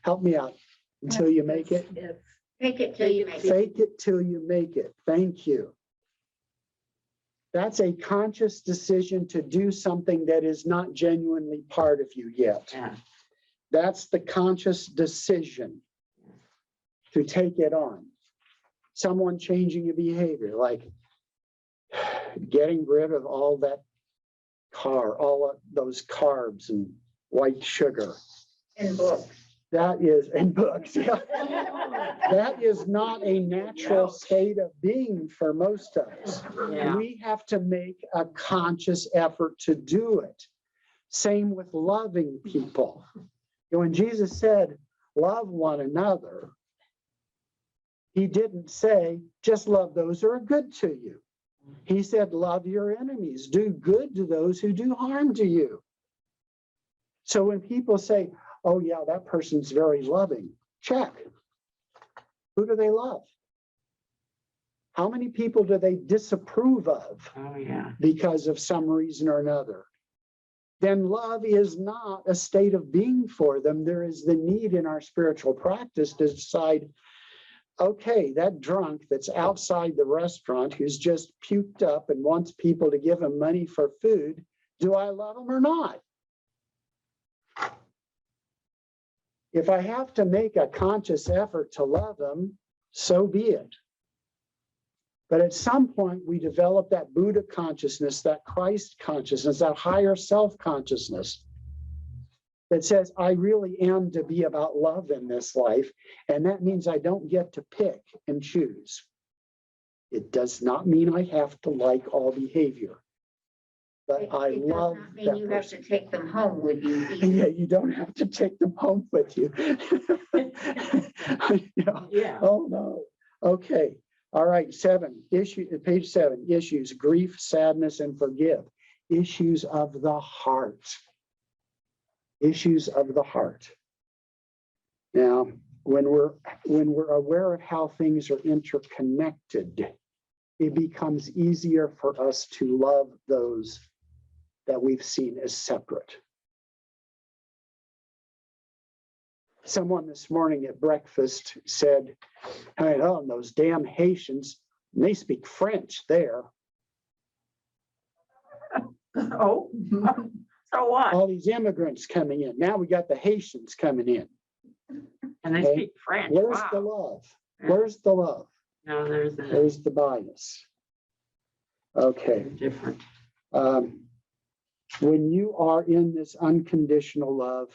help me out, until you make it. Take it till you make it. Fake it till you make it. Thank you. That's a conscious decision to do something that is not genuinely part of you yet. Yeah. That's the conscious decision to take it on. Someone changing a behavior, like getting rid of all those carbs and white sugar. In books. That is, and books, yeah. That is not a natural state of being for most of us. Yeah. We have to make a conscious effort to do it. Same with loving people. When Jesus said, love one another, he didn't say, just love those who are good to you. He said, love your enemies, do good to those who do harm to you. So when people say, oh yeah, that person's very loving, check. Who do they love? How many people do they disapprove of Oh, yeah. because of some reason or another? Then love is not a state of being for them. There is the need in our spiritual practice to decide, okay, that drunk that's outside the restaurant who's just puked up and wants people to give him money for food, do I love him or not? If I have to make a conscious effort to love him, so be it. But at some point, we develop that Buddha consciousness, that Christ consciousness, that higher self consciousness that says, I really am to be about love in this life. And that means I don't get to pick and choose. It does not mean I have to like all behavior. But I It love does not mean that you have person. to take them home with you. either. Yeah, you don't have to take them home with you. Yeah. Oh, no. Okay. All right. Page 7, issues, grief, sadness, and forgive. Issues of the heart. Issues of the heart. Now, when we're aware of how things are interconnected, it becomes easier for us to love those that we've seen as separate. Someone this morning at breakfast said, oh, those damn Haitians, they speak French there. Oh, so what? All these immigrants coming in. Now we got the Haitians coming in. And they Okay. speak French. Where's the Wow. love? Where's the love? No, there's a There's the bias. Okay. different. When you are in this unconditional love,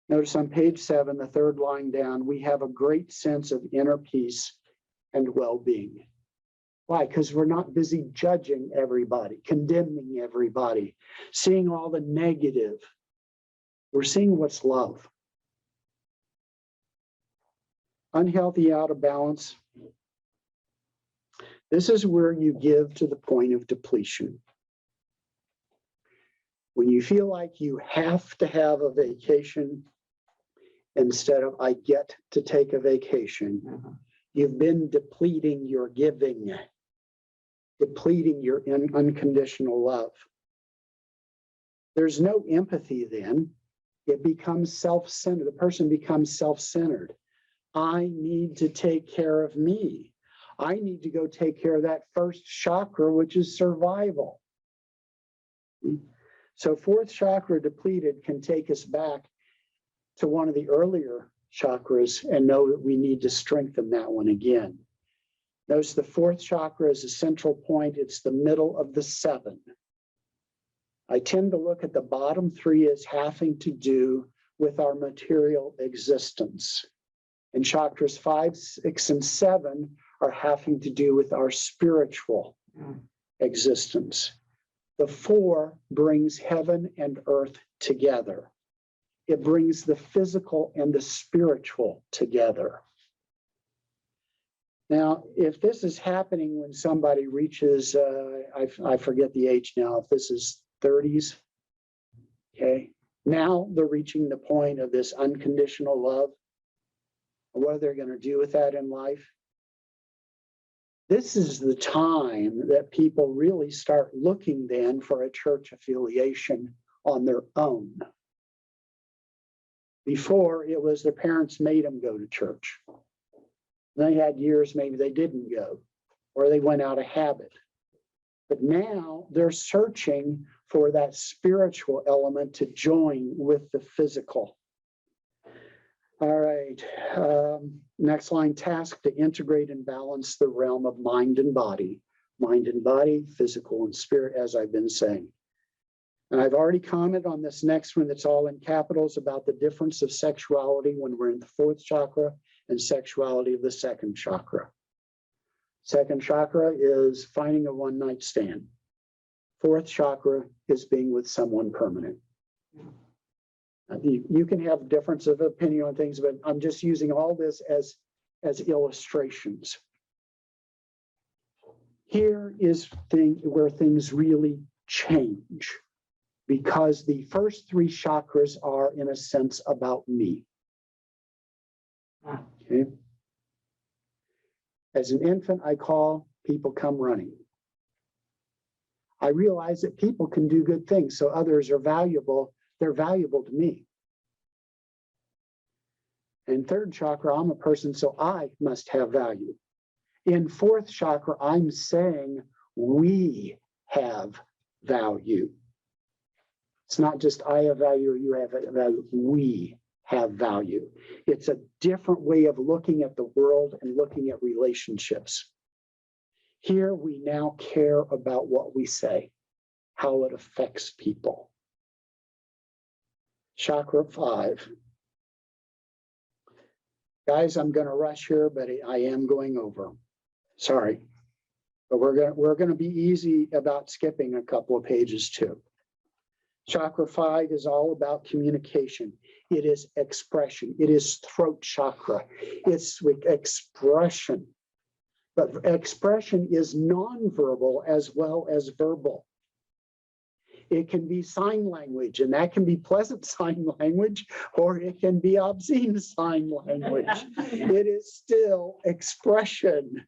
notice on page 7, the third line down, we have a great sense of inner peace and well-being. Why? Because we're not busy judging everybody, condemning everybody, seeing all the negative. We're seeing what's love. Unhealthy, out of balance. This is where you give to the point of depletion. When you feel like you have to have a vacation instead of I get to take a vacation, you've been depleting your giving, depleting your unconditional love. There's no empathy then. It becomes self-centered. The person becomes self-centered. I need to take care of me. I need to go take care of that first chakra, which is survival. So fourth chakra depleted can take us back to one of the earlier chakras and know that we need to strengthen that one again. Notice the fourth chakra is a central point. It's the middle of the 7. I tend to look at the bottom three as having to do with our material existence. And chakras 5, 6, and 7 are having to do with our spiritual existence. The 4 brings heaven and earth together. It brings the physical and the spiritual together. Now, if this is happening when somebody reaches, I forget the age now, if this is 30s, okay, now they're reaching the point of this unconditional love. What are they going to do with that in life? This is the time that people really start looking then for a church affiliation on their own. Before, it was their parents made them go to church. They had years maybe they didn't go, or they went out of habit. But now they're searching for that spiritual element to join with the physical. All right, next line, task to integrate and balance the realm of mind and body, physical and spirit, as I've been saying. And I've already commented on this next one that's all in capitals about the difference of sexuality when we're in the 4th chakra and sexuality of the 2nd chakra. 2nd chakra is finding a one-night stand. 4th chakra is being with someone permanent. You can have difference of opinion on things, but I'm just using all this as illustrations. Here is where things really change, because the first 3 chakras are, in a sense, about me. Okay. As an infant, I call, people come running. I realize that people can do good things, so others are valuable. They're valuable to me. In 3rd chakra, I'm a person, so I must have value. In 4th chakra, I'm saying we have value. It's not just I have value or you have value. We have value. It's a different way of looking at the world and looking at relationships. Here we now care about what we say, how it affects people. Chakra 5. Guys, I'm going to rush here, but I am going over. Sorry. But we're going to be easy about skipping a couple of pages too. Chakra 5 is all about communication. It is expression. It is throat chakra. It's expression. But expression is nonverbal as well as verbal. It can be sign language, and that can be pleasant sign language, or it can be obscene sign language. It is still expression.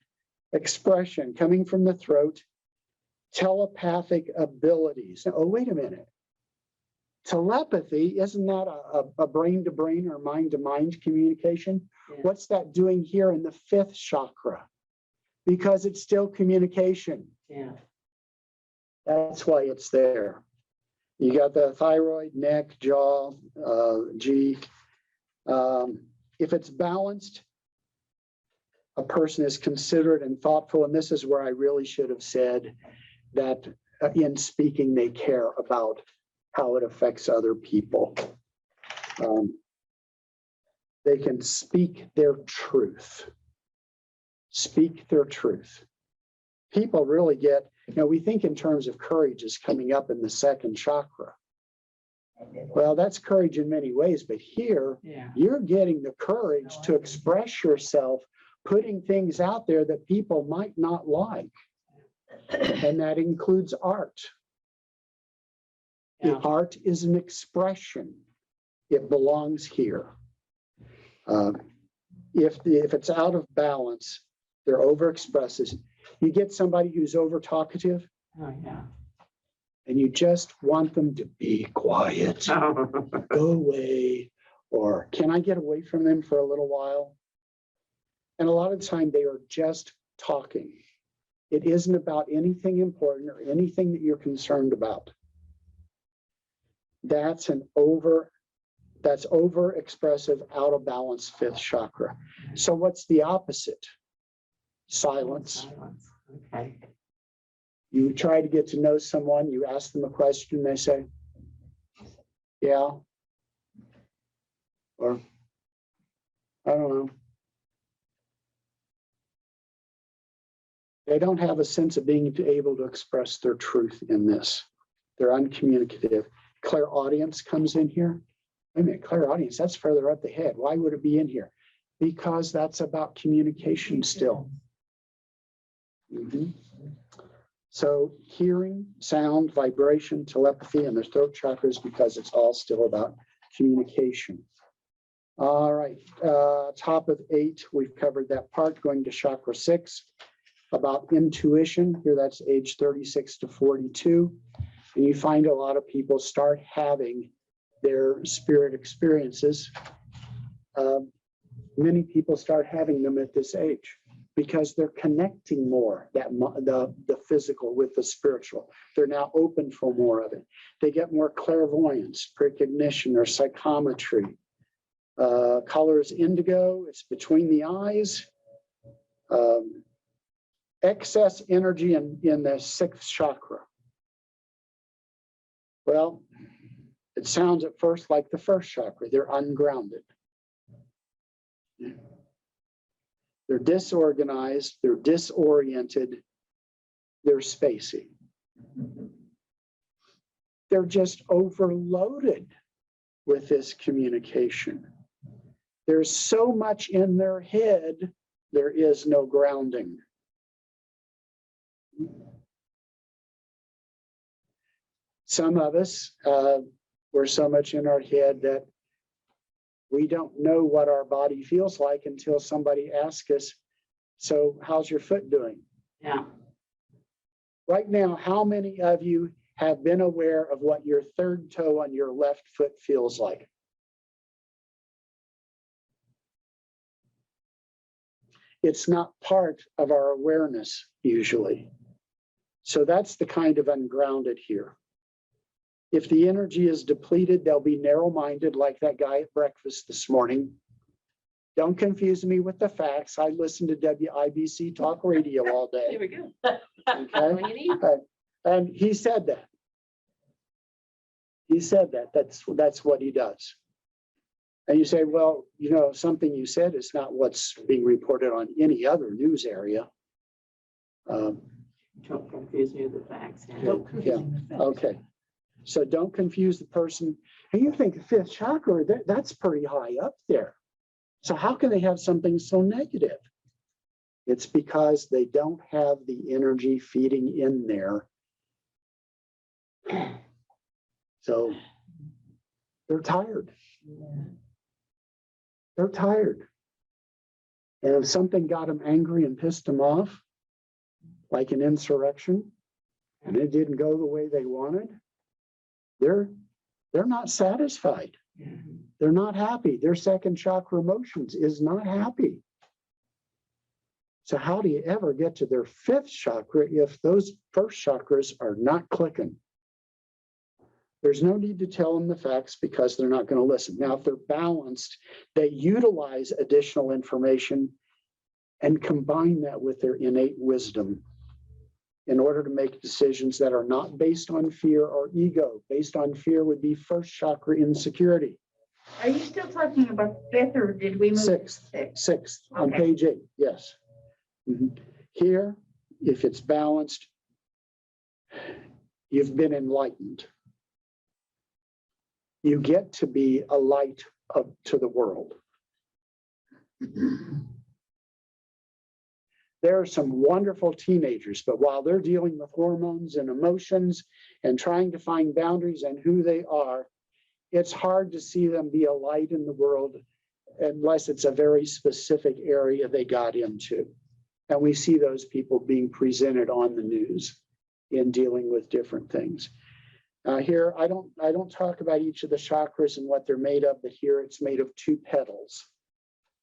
Expression coming from the throat. Telepathic abilities. Oh, wait a minute. Telepathy, isn't that a brain-to-brain or mind-to-mind communication? Yeah. What's that doing here in the 5th chakra? Because it's still communication. Yeah. That's why it's there. You got the thyroid, neck, jaw, G. If it's balanced, a person is considerate and thoughtful. And this is where I really should have said that in speaking, they care about how it affects other people. They can speak their truth. Speak their truth. People really get, we think in terms of courage is coming up in the 2nd chakra. Well, that's courage in many ways, but here you're getting the courage to express yourself, putting things out there that people might not like. And that includes art. The art is an expression. It belongs here. If it's out of balance, they're overexpressive. You get somebody who's over talkative, and you just want them to be quiet, go away, or can I get away from them for a little while? And a lot of the time they are just talking. It isn't about anything important or anything that you're concerned about. That's over-expressive, out of balance 5th chakra. So what's the opposite? Silence. Okay. You try to get to know someone, you ask them a question, they say, yeah. Or, I don't know. They don't have a sense of being able to express their truth in this. They're uncommunicative. Clairaudience comes in here. Wait a minute, clairaudience, that's further up the head. Why would it be in here? Because that's about communication still. Mhm. So hearing, sound, vibration, telepathy, and the throat chakras, because it's all still about communication. All right, top of 8, we've covered that part. Going to chakra 6, about intuition. Here, that's age 36 to 42. And you find a lot of people start having their spirit experiences. Many people start having them at this age because they're connecting more the physical with the spiritual. They're now open for more of it. They get more clairvoyance, precognition, or psychometry. Color is indigo. It's between the eyes. Excess energy in the 6th chakra. Well, it sounds at first like the 1st chakra. They're ungrounded. They're disorganized, they're disoriented, they're spacey. They're just overloaded with this communication. There's so much in their head, there is no grounding. Some of us, we're so much in our head that we don't know what our body feels like until somebody asks us, so how's your foot doing? Yeah. Right now, how many of you have been aware of what your 3rd toe on your left foot feels like? It's not part of our awareness usually. So that's the kind of ungrounded here. If the energy is depleted, they'll be narrow-minded like that guy at breakfast this morning. Don't confuse me with the facts. I listen to WIBC talk radio all day. There we go. Okay? And he said that. He said that. That's what he does. And you say, well, you know, something you said is not what's being reported on any other news area. Don't confuse me with the facts. Yeah. Okay. So don't confuse the person. And you think 5th chakra, that's pretty high up there. So how can they have something so negative? It's because they don't have the energy feeding in there. So they're tired. They're tired. And if something got them angry and pissed them off, like an insurrection, and it didn't go the way they wanted, they're not satisfied. They're not happy. Their 2nd chakra emotions is not happy. So how do you ever get to their 5th chakra if those 1st chakras are not clicking? There's no need to tell them the facts because they're not going to listen. Now, if they're balanced, they utilize additional information and combine that with their innate wisdom in order to make decisions that are not based on fear or ego. Based on fear would be 1st chakra insecurity. Are you still talking about 5th or did we move? 6th on Okay. page 8, yes. Mhm. Here, if it's balanced, you've been enlightened. You get to be a light to the world. There are some wonderful teenagers, but while they're dealing with hormones and emotions and trying to find boundaries and who they are, it's hard to see them be a light in the world unless it's a very specific area they got into. And we see those people being presented on the news in dealing with different things. Here, I don't talk about each of the chakras and what they're made of, but here it's made of 2 petals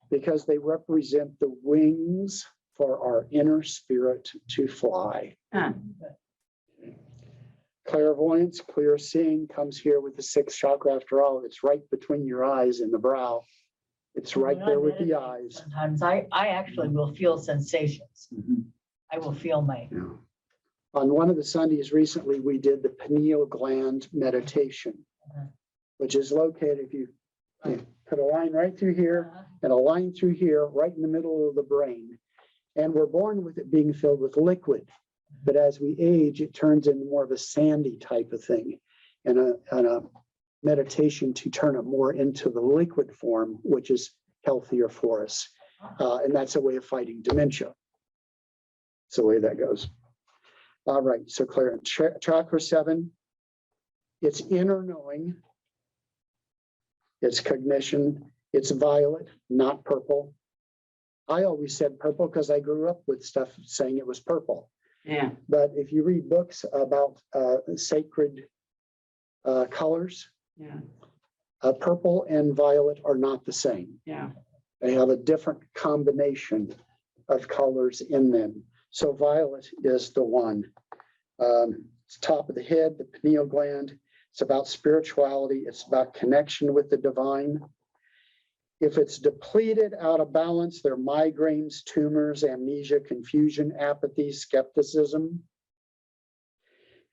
because they represent the wings for our inner spirit to fly. Clairvoyance, clear seeing comes here with the 6th chakra. After all, it's right between your eyes and the brow. It's right When there I'm with the meditating, eyes. Sometimes I actually will feel sensations. Mhm. I will feel my Yeah. On one of the Sundays recently, we did the pineal gland meditation, which is located, if you put a line right through here and a line through here, right in the middle of the brain. And we're born with it being filled with liquid. But as we age, it turns into more of a sandy type of thing. And a meditation to turn it more into the liquid form, which is healthier for us. And that's a way of fighting dementia. It's the way that goes. All right, so Claire, chakra 7, it's inner knowing, it's cognition, it's violet, not purple. I always said purple because I grew up with stuff saying it was purple. Yeah. But if you read books about sacred colors, purple and violet are not the same. Yeah. They have a different combination of colors in them. So violet is the one. It's top of the head, the pineal gland. It's about spirituality. It's about connection with the divine. If it's depleted, out of balance, there are migraines, tumors, amnesia, confusion, apathy, skepticism.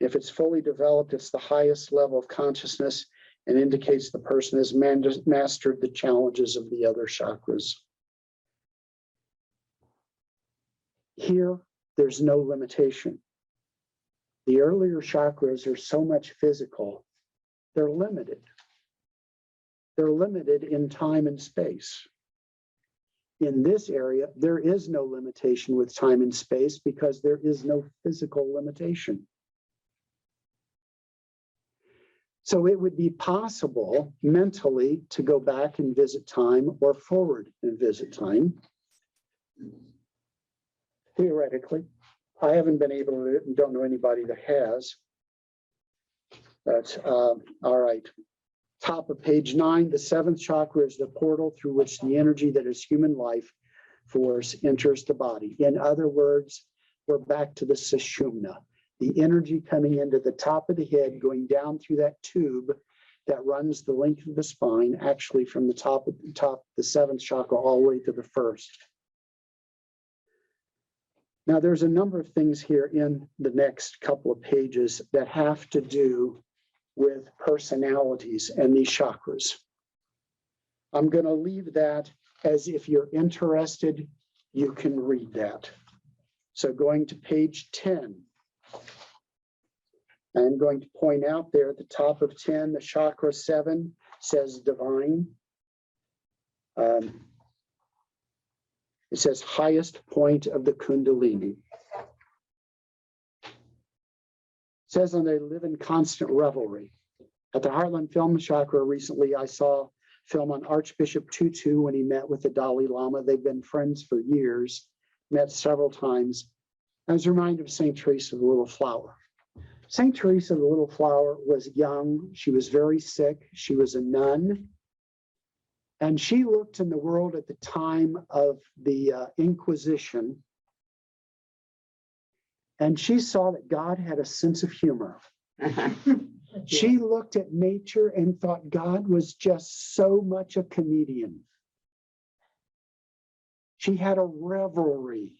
If it's fully developed, it's the highest level of consciousness and indicates the person has mastered the challenges of the other chakras. Here, there's no limitation. The earlier chakras are so much physical, they're limited. They're limited in time and space. In this area, there is no limitation with time and space because there is no physical limitation. So it would be possible mentally to go back and visit time or forward and visit time. Theoretically, I haven't been able to do it and don't know anybody that has. But all right. Top of page 9, the 7th chakra is the portal through which the energy that is human life force enters the body. In other words, we're back to the sushumna, the energy coming into the top of the head, going down through that tube that runs the length of the spine, actually from the top, the 7th chakra, all the way to the 1st. Now, there's a number of things here in the next couple of pages that have to do with personalities and these chakras. I'm going to leave that as if you're interested, you can read that. So going to page 10, I'm going to point out there at the top of 10, the chakra 7 says divine. It says highest point of the Kundalini. It says, and they live in constant revelry. At the Heartland Film Chakra recently, I saw film on Archbishop Tutu when he met with the Dalai Lama. They've been friends for years, met several times. I was reminded of St. Teresa of the Little Flower. St. Teresa of the Little Flower was young. She was very sick. She was a nun. And she looked in the world at the time of the Inquisition, and she saw that God had a sense of humor. She looked at nature and thought God was just so much a comedian. She had a revelry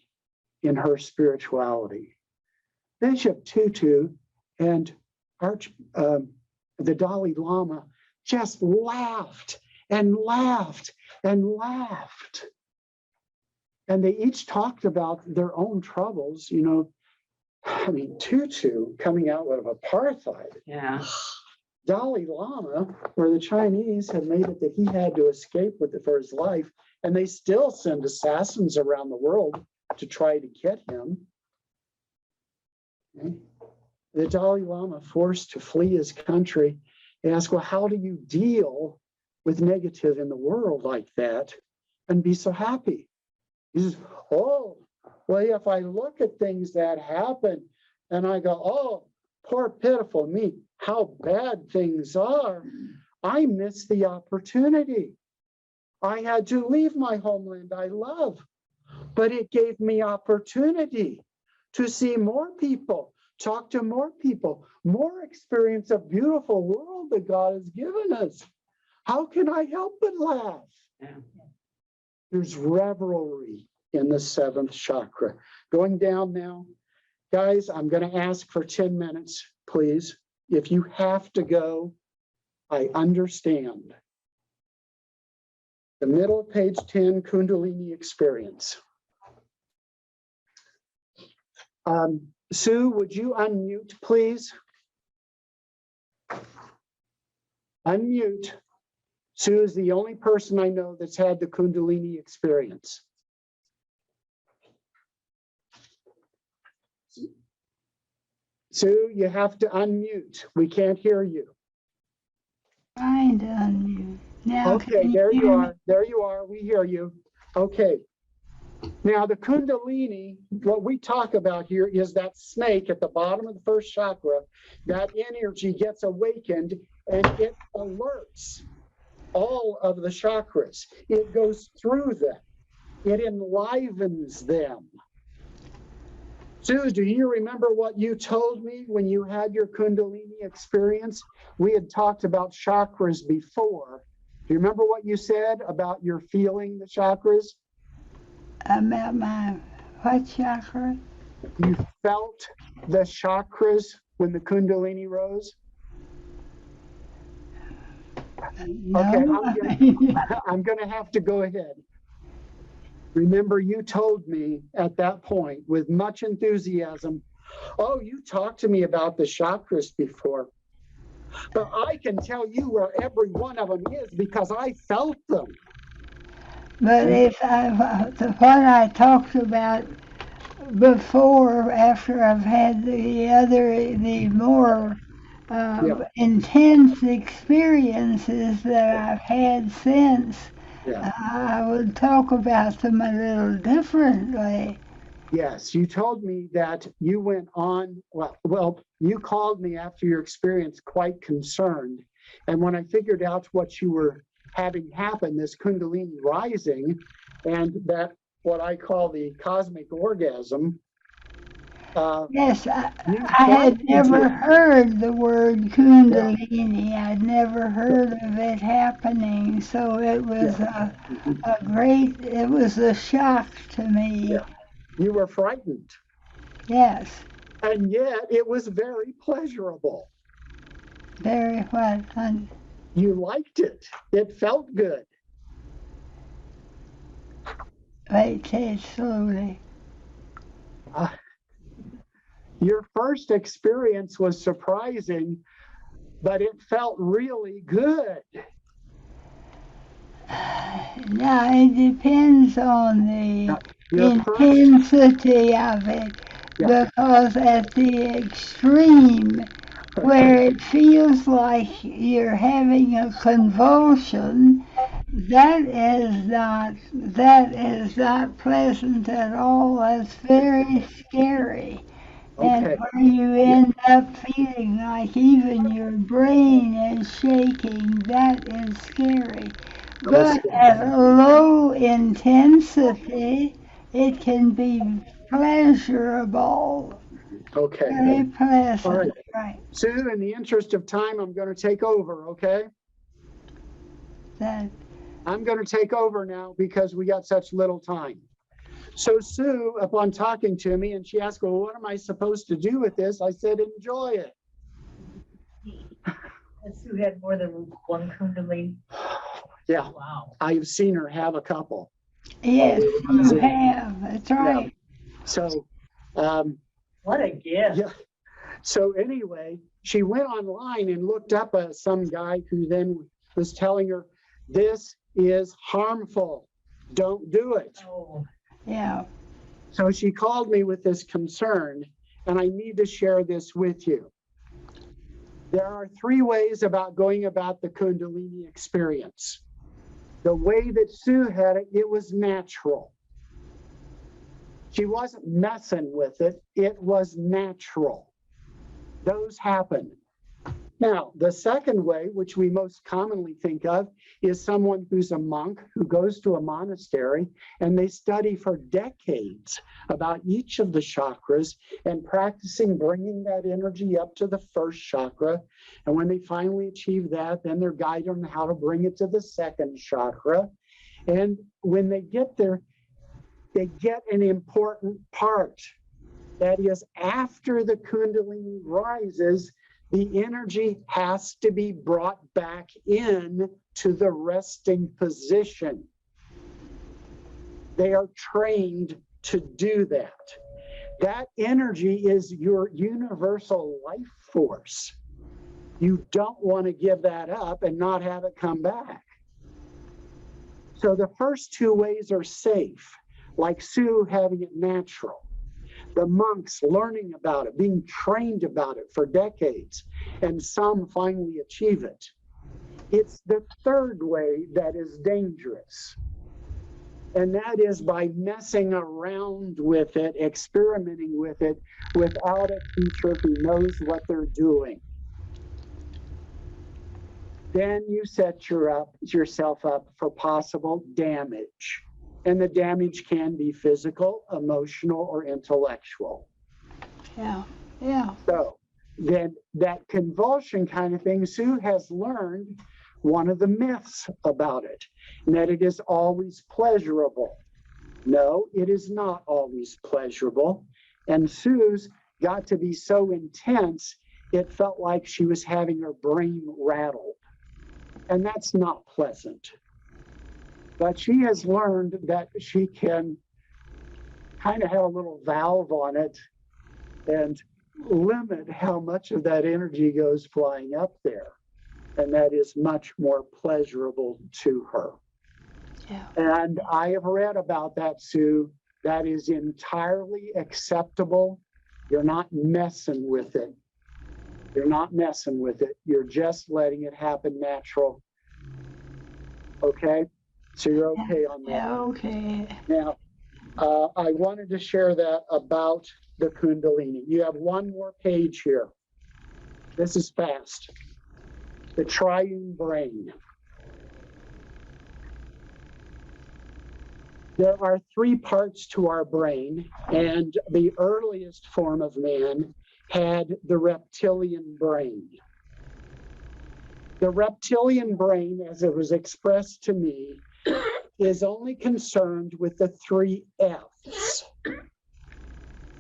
in her spirituality. Bishop Tutu and the Dalai Lama just laughed and laughed and laughed. And they each talked about their own troubles, you know. I mean, Tutu coming out of apartheid. Yeah. Dalai Lama, where the Chinese had made it that he had to escape with it for his life, and they still send assassins around the world to try to get him. Okay. The Dalai Lama, forced to flee his country, asked, well, how do you deal with negative in the world like that and be so happy? He says, oh, well, if I look at things that happen and I go, oh, poor pitiful me, how bad things are, I miss the opportunity. I had to leave my homeland I love, but it gave me opportunity to see more people, talk to more people, more experience a beautiful world that God has given us. How can I help but laugh? Yeah. There's revelry in the 7th chakra. Going down now, Guys, I'm going to ask for 10 minutes, please. If you have to go, I understand. The middle of page 10, Kundalini experience. Sue, would you unmute, please? Unmute. Sue is the only person I know that's had the Kundalini experience. Sue, you have to unmute. We can't hear you. Trying to unmute. Now, Okay, can there you hear me? are. There you are. We hear you. Okay. Now, the Kundalini, what we talk about here is that snake at the bottom of the first chakra. That energy gets awakened and it alerts all of the chakras. It goes through them. It enlivens them. Sue, do you remember what you told me when you had your Kundalini experience? We had talked about chakras before. Do you remember what you said about your feeling the chakras? About my what chakra? You felt the chakras when the Kundalini rose? No. Okay, I'm gonna have to go ahead. Remember, you told me at that point with much enthusiasm, oh, you talked to me about the chakras before, but I can tell you where every one of them is because I felt them. But if what I talked about before, after I've had the more Yeah. intense experiences that I've had since, Yeah. I would talk about them a little differently. Yes, you told me that you went on, well, you called me after your experience quite concerned. And when I figured out what you were having happen, this Kundalini rising, and that what I call the cosmic orgasm. Yes, I you had frightened never me. heard the word Kundalini. I'd never heard of it happening. So it was it was a shock to me. Yeah. You were frightened. Yes, And yet it was very pleasurable. very what? You liked it. It felt good. Wait, say it slowly. Your first experience was surprising, but it felt really good. Now it depends on the Your first, intensity of it, Yeah. because at the extreme where it feels like you're having a convulsion, that is not pleasant at all. That's very scary. And Okay. where you end up feeling like even your brain is shaking, that is scary. But at a low intensity, it can be pleasurable, Okay. very pleasant. All right. Right. Sue, in the interest of time, I'm going to take over, okay? That I'm going to take over now because we got such little time. So Sue, upon talking to me, and she asked, well, what am I supposed to do with this? I said, enjoy it. Sue had more than one Kundalini. Yeah, Wow. I've seen her have a couple. yes, you So- have. That's right. So, What a gift. yeah. So anyway, she went online and looked up some guy who then was telling her, this is harmful. Don't do it. Oh, Yeah. So she called me with this concern, and I need to share this with you. There are 3 ways about going about the Kundalini experience. The way that Sue had it, it was natural. She wasn't messing with it. It was natural. Those happen. Now, the second way, which we most commonly think of, is someone who's a monk who goes to a monastery and they study for decades about each of the chakras and practicing bringing that energy up to the first chakra. And when they finally achieve that, then they're guided on how to bring it to the second chakra. And when they get there, they get an important part. That is, after the Kundalini rises, the energy has to be brought back in to the resting position. They are trained to do that. That energy is your universal life force. You don't want to give that up and not have it come back. So the first two ways are safe, like Sue having it natural. The monks learning about it, being trained about it for decades, and some finally achieve it. It's the third way that is dangerous. And that is by messing around with it, experimenting with it without a teacher who knows what they're doing. Then you set yourself up for possible damage. And the damage can be physical, emotional, or intellectual. Yeah, yeah. So then that convulsion kind of thing, Sue has learned one of the myths about it, and that it is always pleasurable. No, it is not always pleasurable. And Sue's got to be so intense, it felt like she was having her brain rattled. And that's not pleasant. But she has learned that she can kind of have a little valve on it and limit how much of that energy goes flying up there. And that is much more pleasurable to her. Yeah. And I have read about that, Sue. That is entirely acceptable. You're not messing with it. You're not messing with it. You're just letting it happen natural. Okay? So you're okay on that. Yeah, okay. Now, I wanted to share that about the Kundalini. You have one more page here. This is fast. The triune brain. There are three parts to our brain, and the earliest form of man had the reptilian brain. The reptilian brain, as it was expressed to me, is only concerned with the three F's: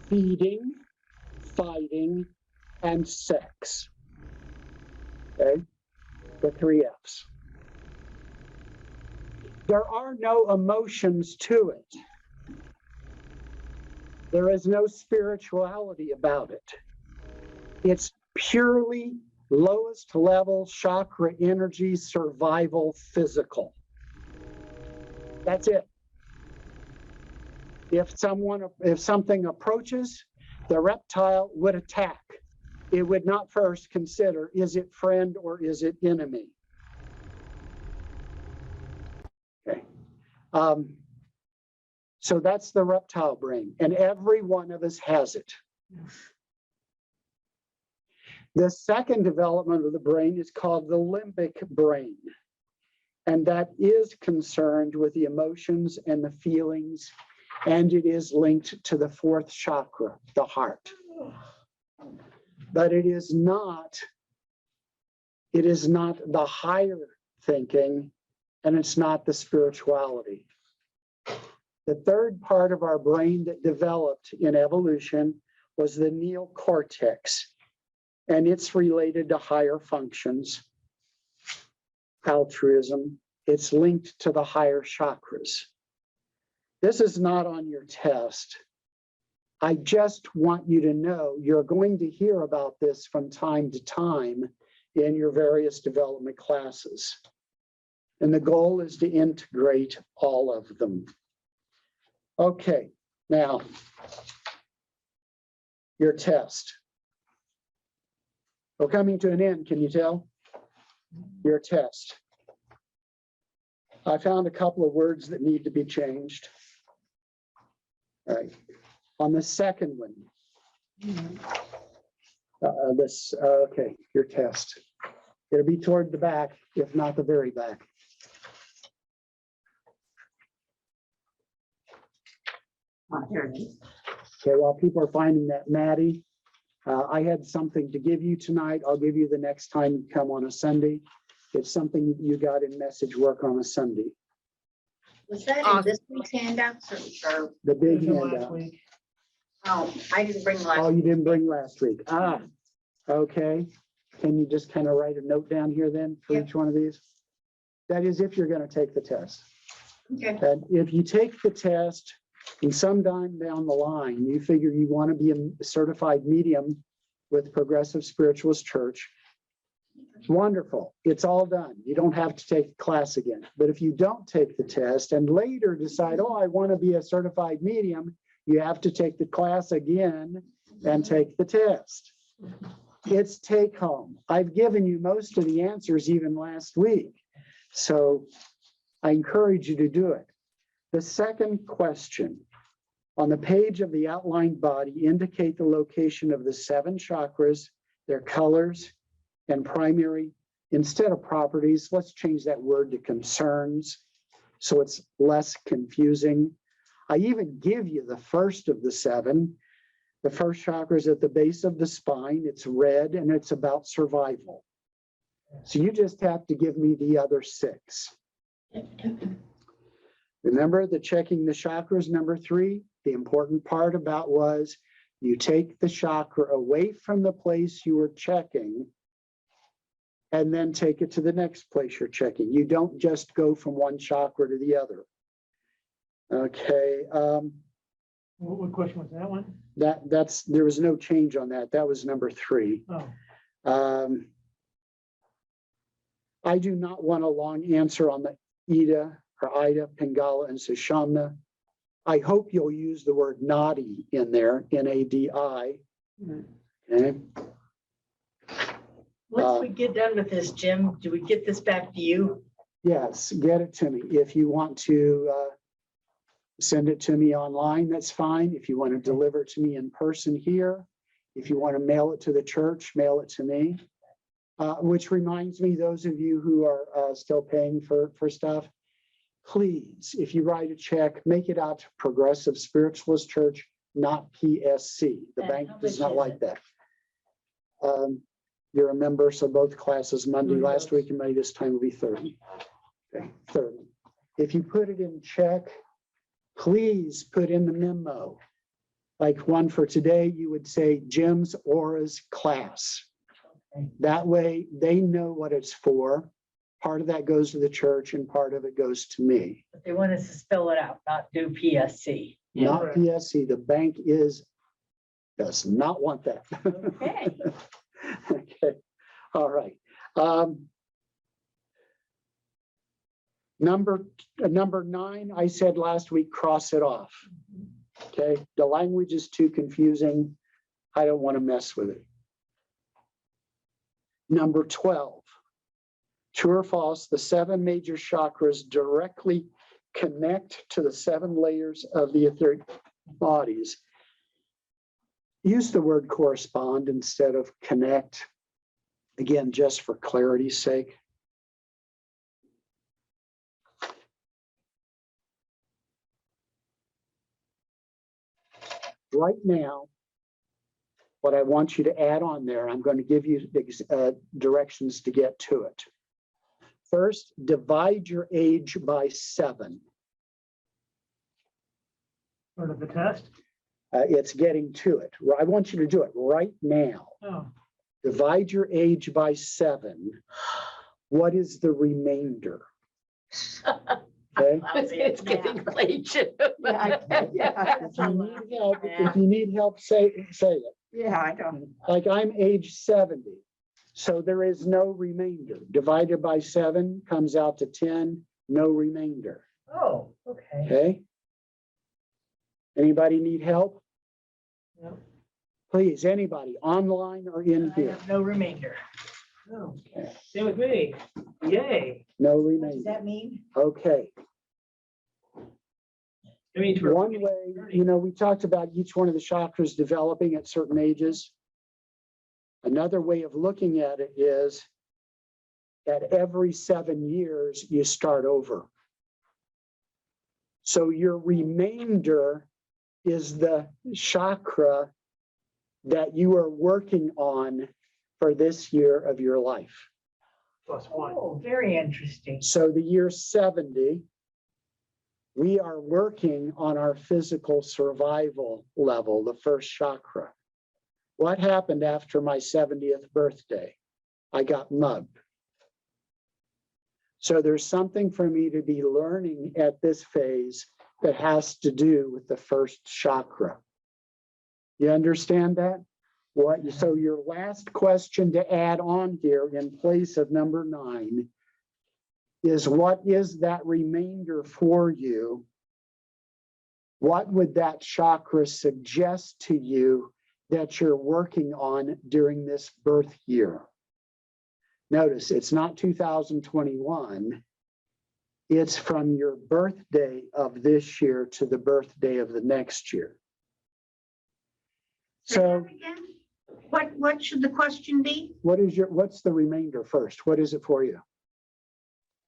feeding, fighting, and sex. Okay? The three F's. There are no emotions to it. There is no spirituality about it. It's purely lowest level chakra energy, survival, physical. That's it. If something approaches, the reptile would attack. It would not first consider, is it friend or is it enemy? Okay. So that's the reptile brain, and every one of us has it. The second development of the brain is called the limbic brain. And that is concerned with the emotions and the feelings, and it is linked to the fourth chakra, the heart. But it is not the higher thinking, and it's not the spirituality. The third part of our brain that developed in evolution was the neocortex, and it's related to higher functions, altruism. It's linked to the higher chakras. This is not on your test. I just want you to know you're going to hear about this from time to time in your various development classes. And the goal is to integrate all of them. Okay, now, your test. We're coming to an end, can you tell? Your test. I found a couple of words that need to be changed. All right. On the second one, okay, your test. It'll be toward the back, if not the very back. Here it is. Okay, while people are finding that, Maddie, I had something to give you tonight. I'll give you the next time you come on a Sunday. It's something you got in message work on a Sunday. Was that in this week's handouts or? The big From last handout. week. Oh, I didn't bring Oh, last. you didn't bring last week. Ah, okay. Can you just kind of write a note down here then for Yep. each one of these? That is if you're going to take the test. Okay. And if you take the test and sometime down the line, you figure you want to be a certified medium with Progressive Spiritualist Church, wonderful. It's all done. You don't have to take the class again. But if you don't take the test and later decide, oh, I want to be a certified medium, you have to take the class again and take the test. It's take home. I've given you most of the answers even last week. So I encourage you to do it. The second question, on the page of the outlined body, indicate the location of the 7 chakras, their colors, and primary, instead of properties, let's change that word to concerns, so it's less confusing. I even give you the first of the 7. The first chakra is at the base of the spine. It's red and it's about survival. So you just have to give me the other 6. Remember the checking the chakras, number 3? The important part about was you take the chakra away from the place you were checking and then take it to the next place you're checking. You don't just go from one chakra to the other. Okay. What question was that one? There was no change on that. That was number 3. Oh, I do not want a long answer on the Ida or Ida, Pingala, and Sushamna. I hope you'll use the word Nadi in there, N-A-D-I. Okay. Once we get done with this, Jim, do we get this back to you? Yes, get it to me. If you want to send it to me online, that's fine. If you want to deliver it to me in person here, if you want to mail it to the church, mail it to me. Which reminds me, those of you who are still paying for stuff, please, if you write a check, make it out to Progressive Spiritualist Church, not PSC. The And bank how does much not is like it? that. You're a member, so both classes, Monday Who last knows? week and Monday this time will be 30. Okay, 30. If you put it in check, please put in the memo. Like one for today, you would say Jim's Auras class. Okay. That way they know what it's for. Part of that goes to the church and part of it goes to me. But they want us to spell it out, not do PSC. Not Correct. PSC. The bank does not want that. Okay. Okay. All right. Number 9, I said last week, cross it off. Okay. The language is too confusing. I don't want to mess with it. Number 12. True or false, the 7 major chakras directly connect to the 7 layers of the etheric bodies. Use the word correspond instead of connect. Again, just for clarity's sake. Right now, what I want you to add on there, I'm going to give you directions to get to it. First, divide your age by 7. sort of the test. It's getting to it. I want you to do it right now. Oh, Divide your age by 7. What is the remainder? Okay. It's getting late, Jim. If you need help, say it. Yeah, I don't. Like I'm age 70. So there is no remainder. Divided by 7 comes out to 10, no remainder. Oh, okay. Okay. Anybody need help? no, Please, anybody, online or in I here? have no remainder. no. Okay. Same with me. Yay. No What does remainder. that mean? Okay. It means we're One getting way, 30. we talked about each one of the chakras developing at certain ages. Another way of looking at it is at every 7 years, you start over. So your remainder is the chakra that you are working on for this year of your life. Plus 1. Oh, very interesting. So the year 70 we are working on our physical survival level, the first chakra. What happened after my 70th birthday? I got mugged. So there's something for me to be learning at this phase that has to do with the first chakra. You understand that? So your last question to add on here in place of number 9 is, what is that remainder for you? What would that chakra suggest to you that you're working on during this birth year? Notice it's not 2021. It's from your birthday of this year to the birthday of the next year. So What should the question be? what's the remainder first? What is it for you?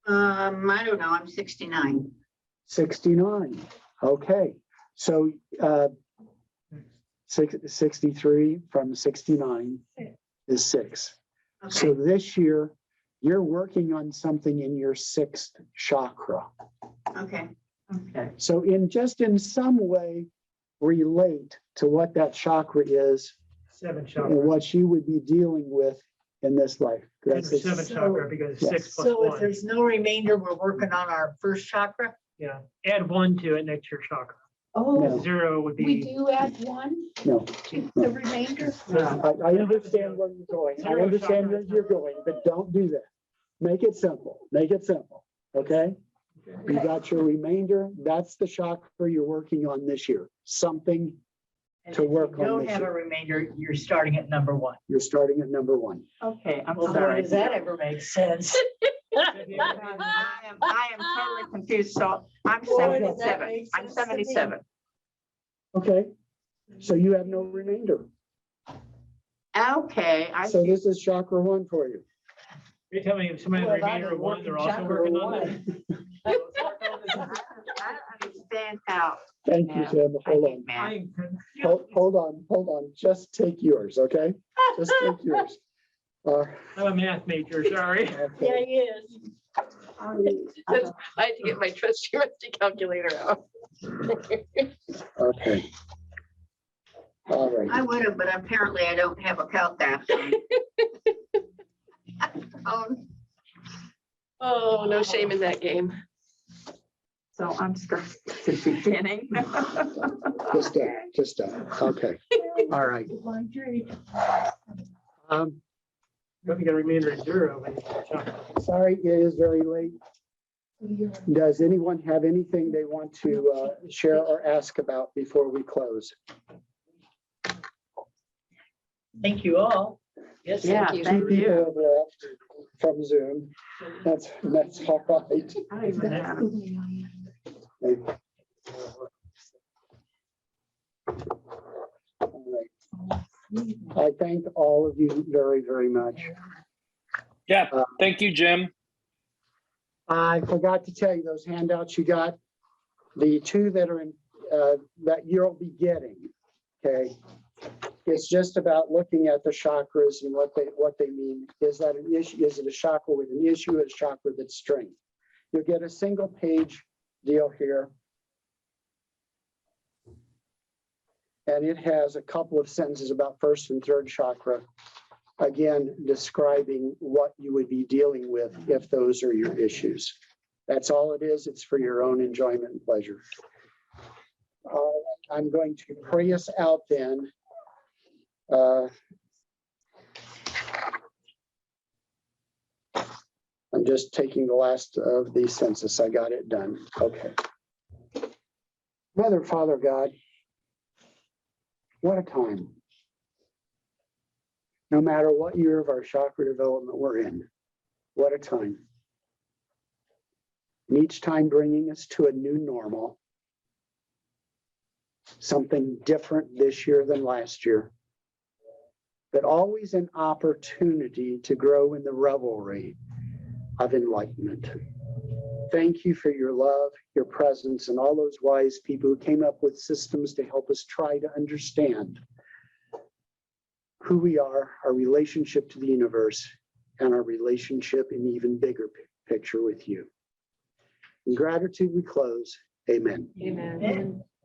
I don't know, I'm 69. 69. Okay. So 63 from 69 is 6. Okay, So this year, you're working on something in your 6th chakra. okay. Okay. So in some way, relate to what that chakra is 7 and chakra. what you would be dealing with in this life. That's it. 7 chakra because Yes. 6 plus So if 1. there's no remainder, we're working on our first chakra? Yeah, add 1 to it next year chakra. No. 0 would We be. do add 1 No. to the remainder? I understand where you're going. I understand where you're going, but don't do that. Make it simple. Make it simple. Okay? You got your remainder. That's the chakra you're working on this year. Something And to if you work on don't this have a year. remainder, you're starting at number 1. You're starting at number 1. Okay, I'm Well, boy, sorry. does that ever make sense? I am totally confused. So I'm Boy, does that 77. make I'm sense to me. 77. Okay. So you have no remainder. Okay, I So see. this is chakra 1 for you. You're telling me if somebody Boy, has if a I remainder had of 1, they're also chakra working on one. it? I understand how. Thank you, Yeah. Tim. I Hold think, on. man. I'm confused. Hold on. Just take yours, okay? Just take yours. I'm a math major, sorry. Yeah, Okay. he is. I had to get my trusty calculator out. Okay. All right. I would have, but apparently I don't have a calculator. Oh, no shame in that game. So I'm stuck at the beginning. Just done. Okay. All right. Don't you got a remainder of 0 when you chakra. Sorry, it is very late. Does anyone have anything they want to share or ask about before we close? Thank you all. Yes, Yeah, thank you. thank Two people you. have left from Zoom. That's all right. I don't even have All right. I thank all of you very, very much. Yeah, thank you, Jim. I forgot to tell you, those handouts you got, the 2 that are in, that you'll be getting, okay? It's just about looking at the chakras and what they mean. Is that an issue? Is it a chakra with an issue or a chakra that's strength? You'll get a single page deal here. And it has a couple of sentences about first and third chakra. Again, describing what you would be dealing with if those are your issues. That's all it is. It's for your own enjoyment and pleasure. I'm going to pray us out then. I'm just taking the last of the census. I got it done. Okay. Mother, Father, God, what a time. No matter what year of our chakra development we're in, what a time. And each time bringing us to a new normal, something different this year than last year, but always an opportunity to grow in the revelry of enlightenment. Thank you for your love, your presence, and all those wise people who came up with systems to help us try to understand who we are, our relationship to the universe, and our relationship in even bigger picture with you. In gratitude, we close. Amen. Amen.